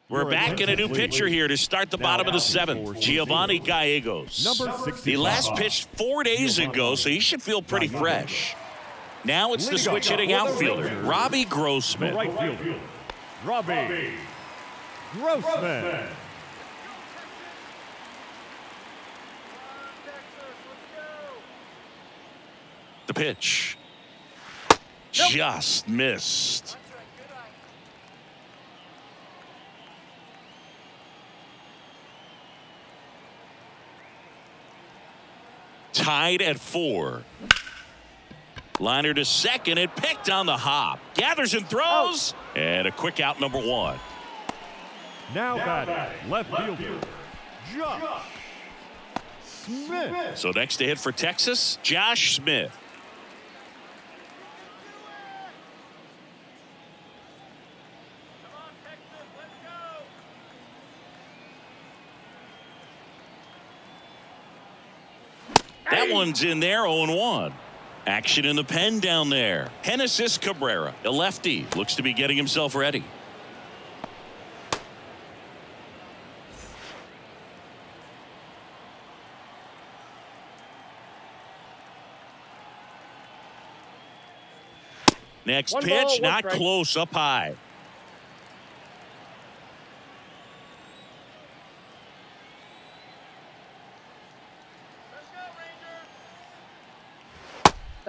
We're back in a new pitcher here to start the bottom of the 7th. Giovanni Gallegos. He last pitched 4 days ago, so he should feel pretty fresh. Now it's the switch hitting outfielder, Robbie Grossman. Right fielder, Robbie Grossman. The pitch. Just missed. Tied at 4. Liner to second, and picked on the hop. Gathers and throws, and a quick out, number 1. Now batting, left fielder, Josh Smith. So next to hit for Texas, Josh Smith. That one's in there, 0-1. Action in the pen down there. Genesis Cabrera, a lefty, looks to be getting himself ready. Next pitch, not close, up high.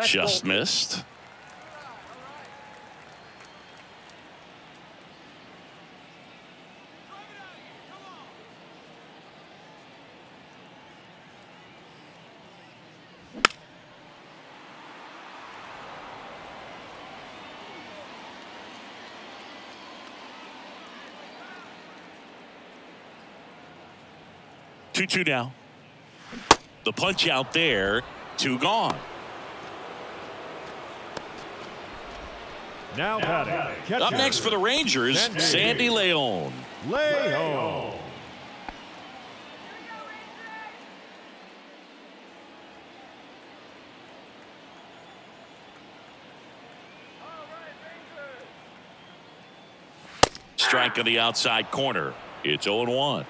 Just missed. 2-2 now. The punch out there, 2 gone. Now batting. Up next for the Rangers, Sandy Leon. Leon. Strike on the outside corner. It's 0-1.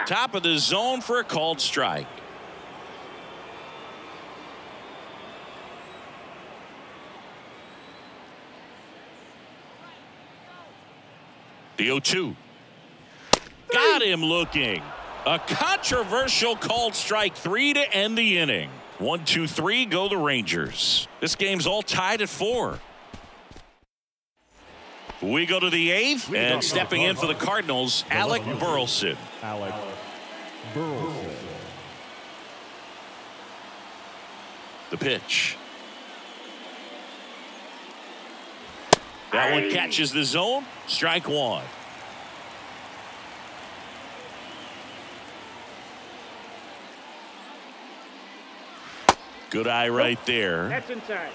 Top of the zone for a called strike. The 0-2. Got him looking. A controversial called strike 3 to end the inning. 1-2-3 go the Rangers. This game's all tied at 4. We go to the 8th, and stepping in for the Cardinals, Alec Burleson. Alec Burleson. The pitch. That one catches the zone. Strike 1. Good eye right there. That's inside.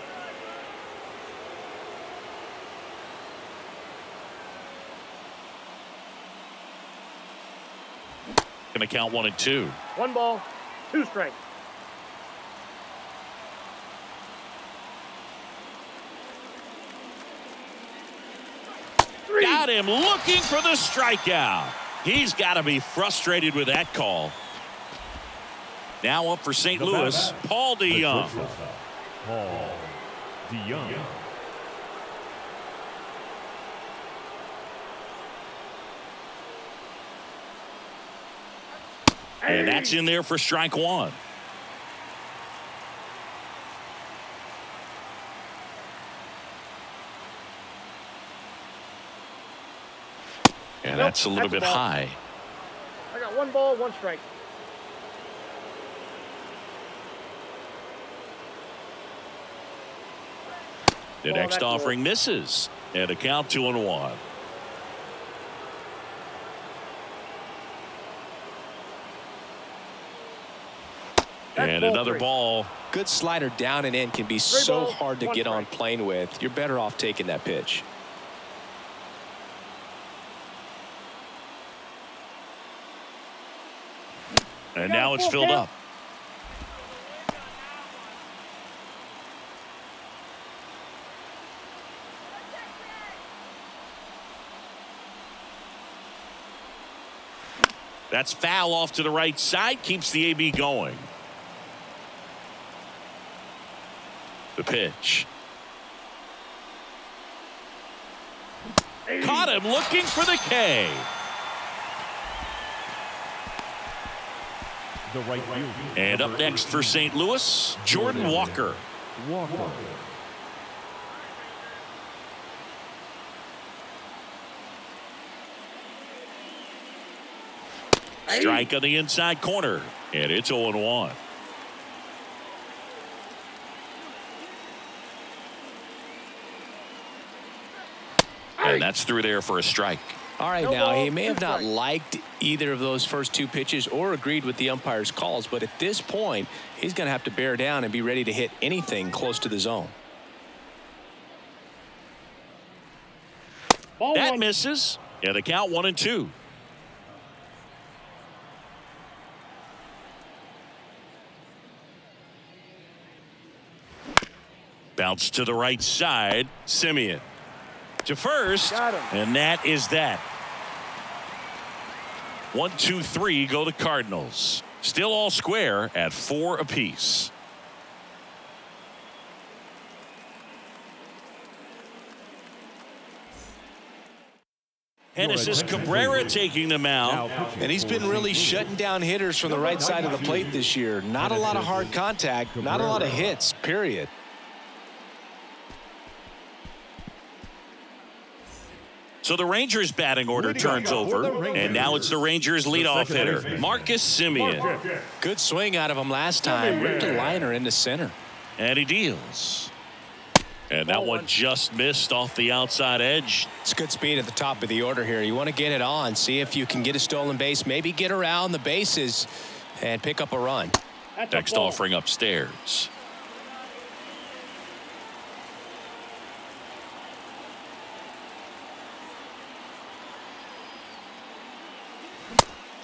Gonna count 1 and 2. 1 ball, 2 strikes. Got him looking for the strikeout. He's got to be frustrated with that call. Now up for St. Louis, Paul DeYoung. Paul DeYoung. And that's in there for strike 1. And that's a little bit high. I got 1 ball, 1 strike. The next offering misses. And a count 2-1. And another ball. Good slider down and in can be so hard to get on plane with. You're better off taking that pitch. And now it's filled up. That's foul off to the right side. Keeps the AB going. The pitch. Caught him looking for the K. The right fielder. And up next for St. Louis, Jordan Walker. Walker. Strike on the inside corner, and it's 0-1. And that's through there for a strike. All right, now he may have not liked either of those first 2 pitches or agreed with the umpire's calls, but at this point, he's going to have to bear down and be ready to hit anything close to the zone. That misses, and the count 1-2. Bounce to the right side. Simeon to first, and that is that. 1, 2, 3 go the Cardinals. Still all square at 4 apiece. Genesis Cabrera taking the mound. And he's been really shutting down hitters from the right side of the plate this year. Not a lot of hard contact, not a lot of hits, period. So the Rangers batting order turns over, and now it's the Rangers leadoff hitter, Marcus Simeon. Good swing out of him last time. Ripped a liner into center. And he deals. And that one just missed off the outside edge. It's good speed at the top of the order here. You want to get it on, see if you can get a stolen base, maybe get around the bases and pick up a run. Next offering upstairs.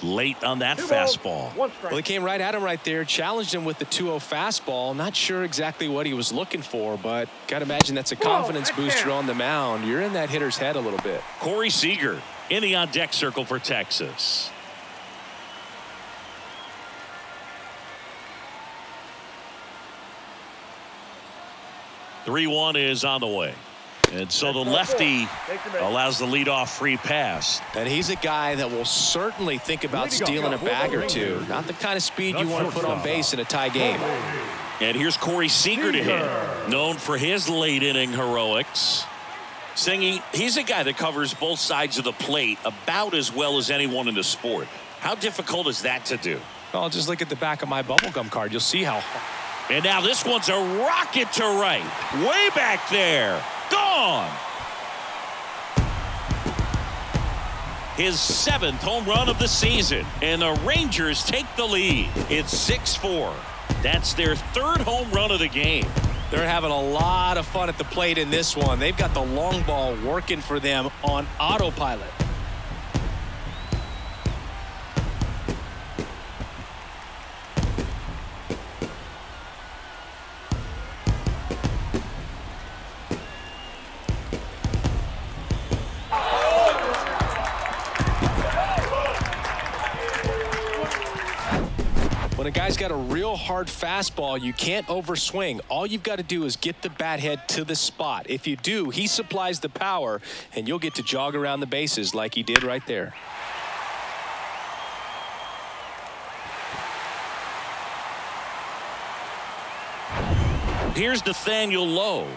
Late on that fastball. One strike. Well, he came right at him right there, challenged him with the 2-0 fastball. Not sure exactly what he was looking for, but got to imagine that's a confidence booster on the mound. You're in that hitter's head a little bit. Corey Seager in the on-deck circle for Texas. (3-1) is on the way. And so the lefty allows the leadoff free pass. And he's a guy that will certainly think about stealing a bag or two. Not the kind of speed you want to put on base in a tie game. And here's Corey Seager to hit. Known for his late inning heroics. Singy, he's a guy that covers both sides of the plate about as well as anyone in the sport. How difficult is that to do? Well, just look at the back of my bubblegum card. You'll see how. And now this one's a rocket to right. Way back there. Gone. His 7th home run of the season. And the Rangers take the lead. It's 6-4. That's their 3rd home run of the game. They're having a lot of fun at the plate in this one. They've got the long ball working for them on autopilot. When a guy's got a real hard fastball, you can't overswing. All you've got to do is get the bat head to the spot. If you do, he supplies the power, and you'll get to jog around the bases like he did right there. Here's Nathaniel Lowe.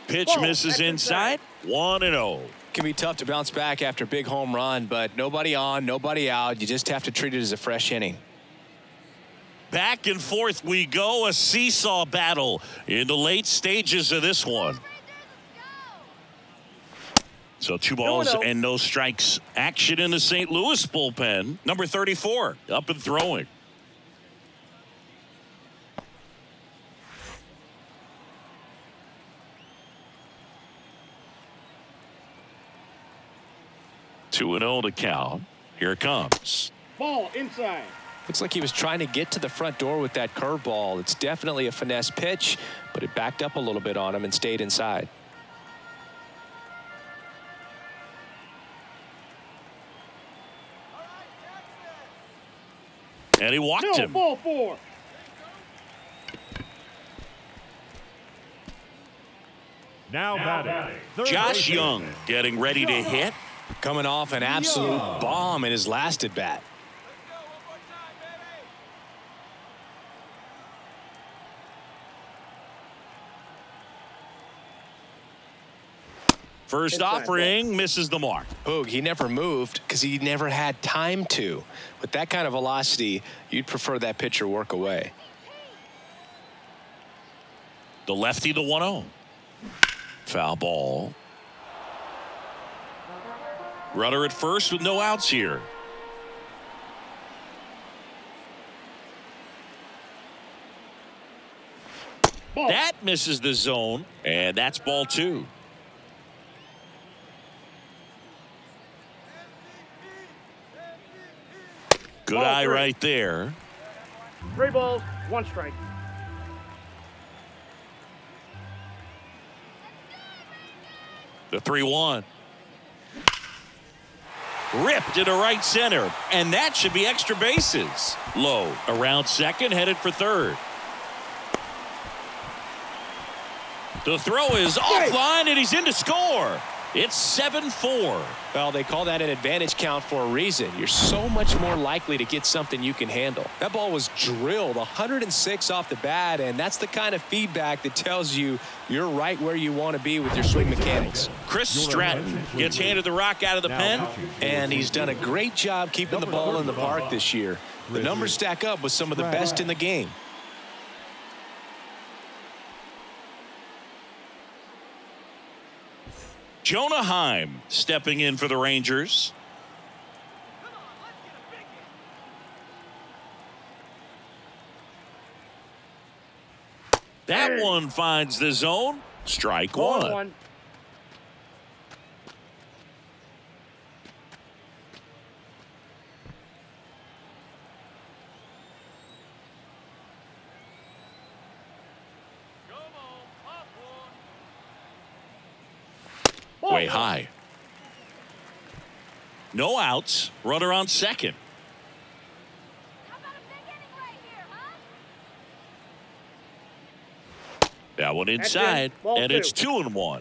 Pitch misses inside. 1-0. Can be tough to bounce back after a big home run, but nobody on, nobody out. You just have to treat it as a fresh inning. Back and forth we go. A seesaw battle in the late stages of this one. So 2 balls and no strikes action in the St. Louis bullpen. Number 34 up and throwing. Two and 0 to count. Here it comes. Ball inside. Looks like he was trying to get to the front door with that curveball. It's definitely a finesse pitch, but it backed up a little bit on him and stayed inside. And he walked him. Ball 4. Now batting. Josh Young getting ready to hit. Coming off an absolute bomb in his last at bat. First offering misses the mark. Boog, he never moved because he never had time to. With that kind of velocity, you'd prefer that pitcher work away. The lefty, the 1-0. Foul ball. Runner at first with no outs here. That misses the zone, and that's ball 2. Good eye right there. 3 balls, 1 strike. The 3-1. Ripped into right center, and that should be extra bases. Low around second, headed for third. The throw is offline, and he's in to score. It's 7-4. Well, they call that an advantage count for a reason. You're so much more likely to get something you can handle. That ball was drilled 106 off the bat, and that's the kind of feedback that tells you you're right where you want to be with your swing mechanics. Chris Stratton gets handed the rock out of the pen. And he's done a great job keeping the ball in the park this year. The numbers stack up with some of the best in the game. Jonah Heim stepping in for the Rangers. That one finds the zone. Strike one. Way high. No outs. Runner on second. That one inside, and it's 2-1.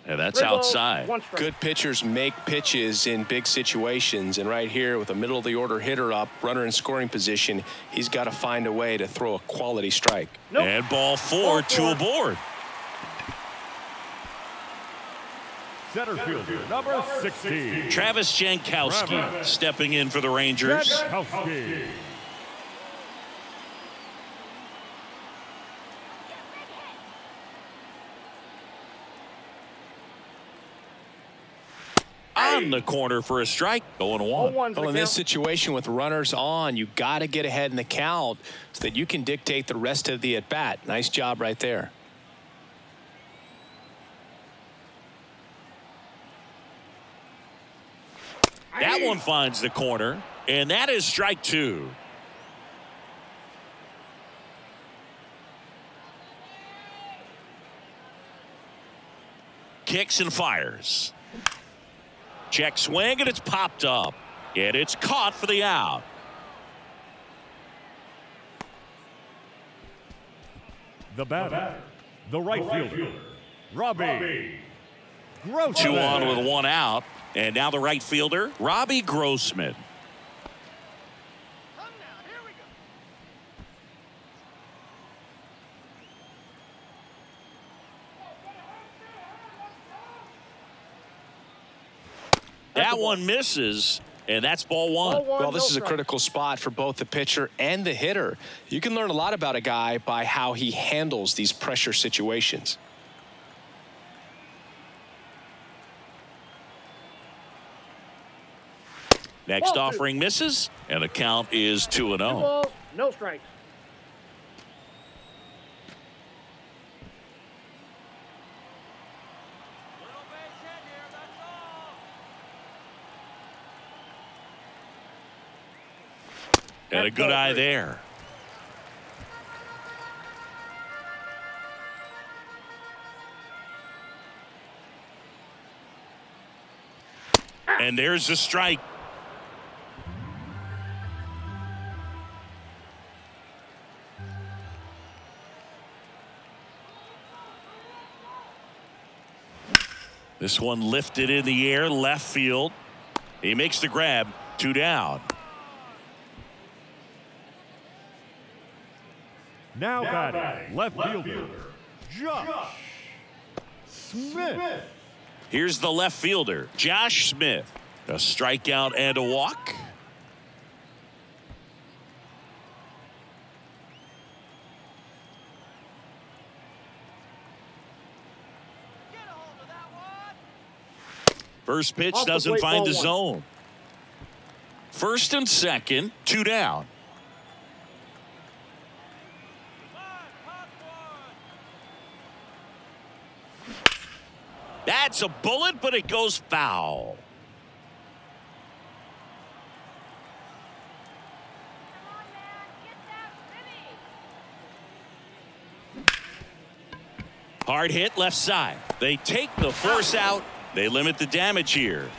And that's outside. Good pitchers make pitches in big situations, and right here with a middle of the order hitter up, runner in scoring position, he's got to find a way to throw a quality strike. And ball four, two aboard. Center fielder, number 16. Travis Jankowski stepping in for the Rangers. Jankowski. On the corner for a strike, 0-1. Well, in this situation with runners on, you got to get ahead in the count so that you can dictate the rest of the at-bat. Nice job right there. That one finds the corner, and that is strike two. Kicks and fires. Check swing, and it's popped up. And it's caught for the out. The batter, the right fielder, Robbie Grossman. 2 on with 1 out. And now the right fielder, Robbie Grossman. That one misses, and that's ball one. Well, this is a critical spot for both the pitcher and the hitter. You can learn a lot about a guy by how he handles these pressure situations. Next offering misses, and the count is 2-0. No strikes. And a good eye there. And there's the strike. This one lifted in the air, left field. He makes the grab, 2 down. Now batting, left fielder, Josh Smith. Here's the left fielder, Josh Smith. A strikeout and a walk. First pitch doesn't find the zone. First and second, 2 down. That's a bullet, but it goes foul. Hard hit left side. They take the force out. They limit the damage here.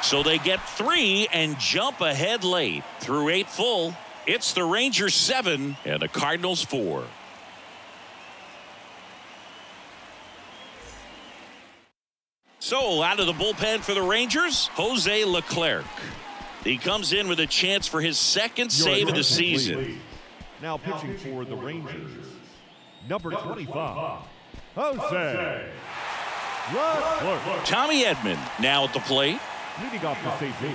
So they get 3 and jump ahead late. Through 8 full, it's the Rangers 7 and the Cardinals 4. So out of the bullpen for the Rangers, Jose Leclerc. He comes in with a chance for his second save of the season. Now pitching for the Rangers, number 25, Jose Leffler. Tommy Edman now at the plate. Leading off the St. Louis,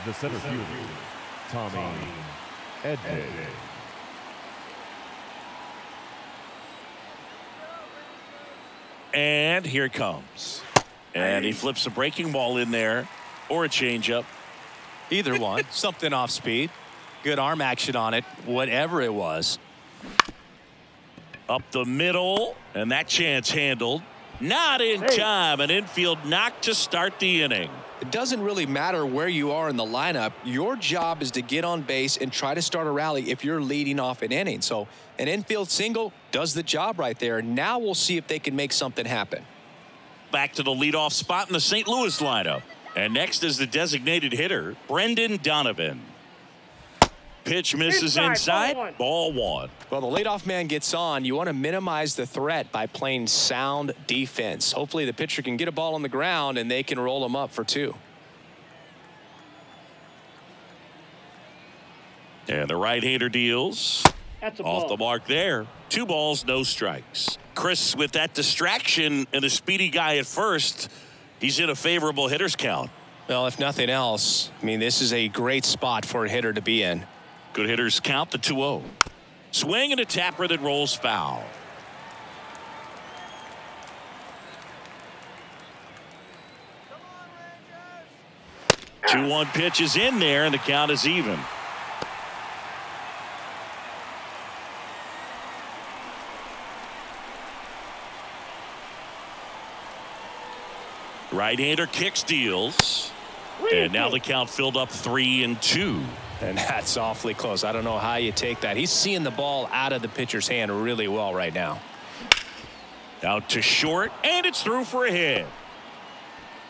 the center fielder, Tommy Edman. And here it comes. And he flips a breaking ball in there, or a changeup. Either one. Something off speed. Good arm action on it, whatever it was. Up the middle, and that chance handled. Not in time. An infield knock to start the inning. It doesn't really matter where you are in the lineup. Your job is to get on base and try to start a rally if you're leading off an inning. So an infield single does the job right there. Now we'll see if they can make something happen. Back to the leadoff spot in the St. Louis lineup. And next is the designated hitter, Brendan Donovan. Pitch misses inside. Ball one. Well, the leadoff man gets on. You want to minimize the threat by playing sound defense. Hopefully the pitcher can get a ball on the ground and they can roll him up for 2. And the right-hander deals. That's a Off ball. the mark there. 2 balls, no strikes. Chris, with that distraction and a speedy guy at first, he's in a favorable hitter's count. Well, if nothing else, I mean, this is a great spot for a hitter to be in. Good hitters count the 2-0. Swing and a tapper that rolls foul. Come on, 2-1 pitch is in there, and the count is even. Right-hander kicks, deals. And now the count filled up 3-2. And that's awfully close. I don't know how you take that. He's seeing the ball out of the pitcher's hand really well right now. Out to short, and it's through for a hit.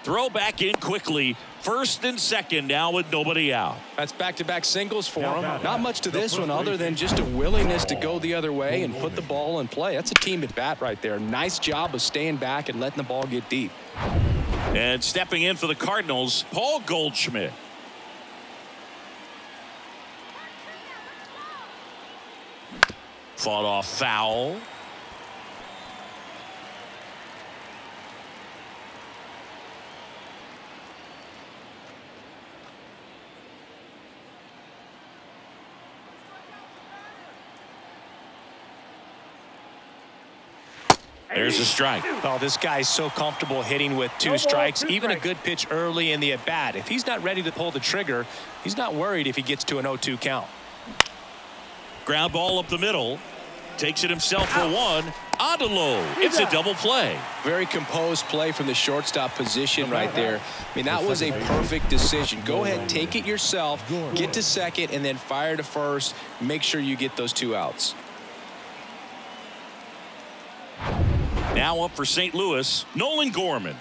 Throw back in quickly. First and second now with nobody out. That's back-to-back singles for him. Not much to this one other than just a willingness to go the other way and put the ball in play. That's a team at bat right there. Nice job of staying back and letting the ball get deep. And stepping in for the Cardinals, Paul Goldschmidt. Fought off foul. There's a strike. Oh, this guy's so comfortable hitting with 2 strikes. Even a good pitch early in the at-bat. If he's not ready to pull the trigger, he's not worried if he gets to an 0-2 count. Ground ball up the middle. Takes it himself for 1. On to low. It's a double play. Very composed play from the shortstop position right there. I mean, that was a perfect decision. Go ahead, take it yourself, get to second, and then fire to first. Make sure you get those 2 outs. Now up for St. Louis, Nolan Gorman.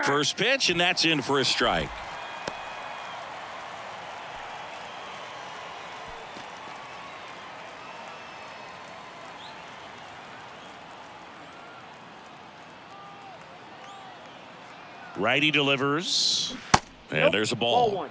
First pitch, and that's in for a strike. Righty delivers, and there's a ball. Ball 1.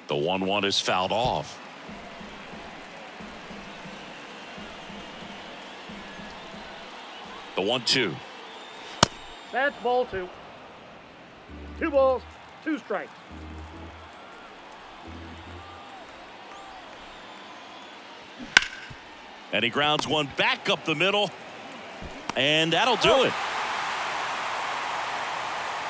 The 1-1 is fouled off. The 1-2. That's ball 2. 2 balls, 2 strikes. And he grounds one back up the middle. And that'll do it.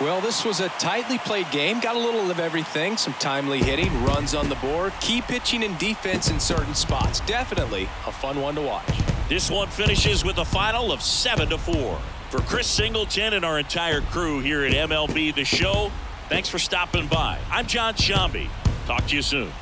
Well, this was a tightly played game. Got a little of everything. Some timely hitting, runs on the board, key pitching and defense in certain spots. Definitely a fun one to watch. This one finishes with a final of 7-4. For Chris Singleton and our entire crew here at MLB The Show, thanks for stopping by. I'm John Shambi. Talk to you soon.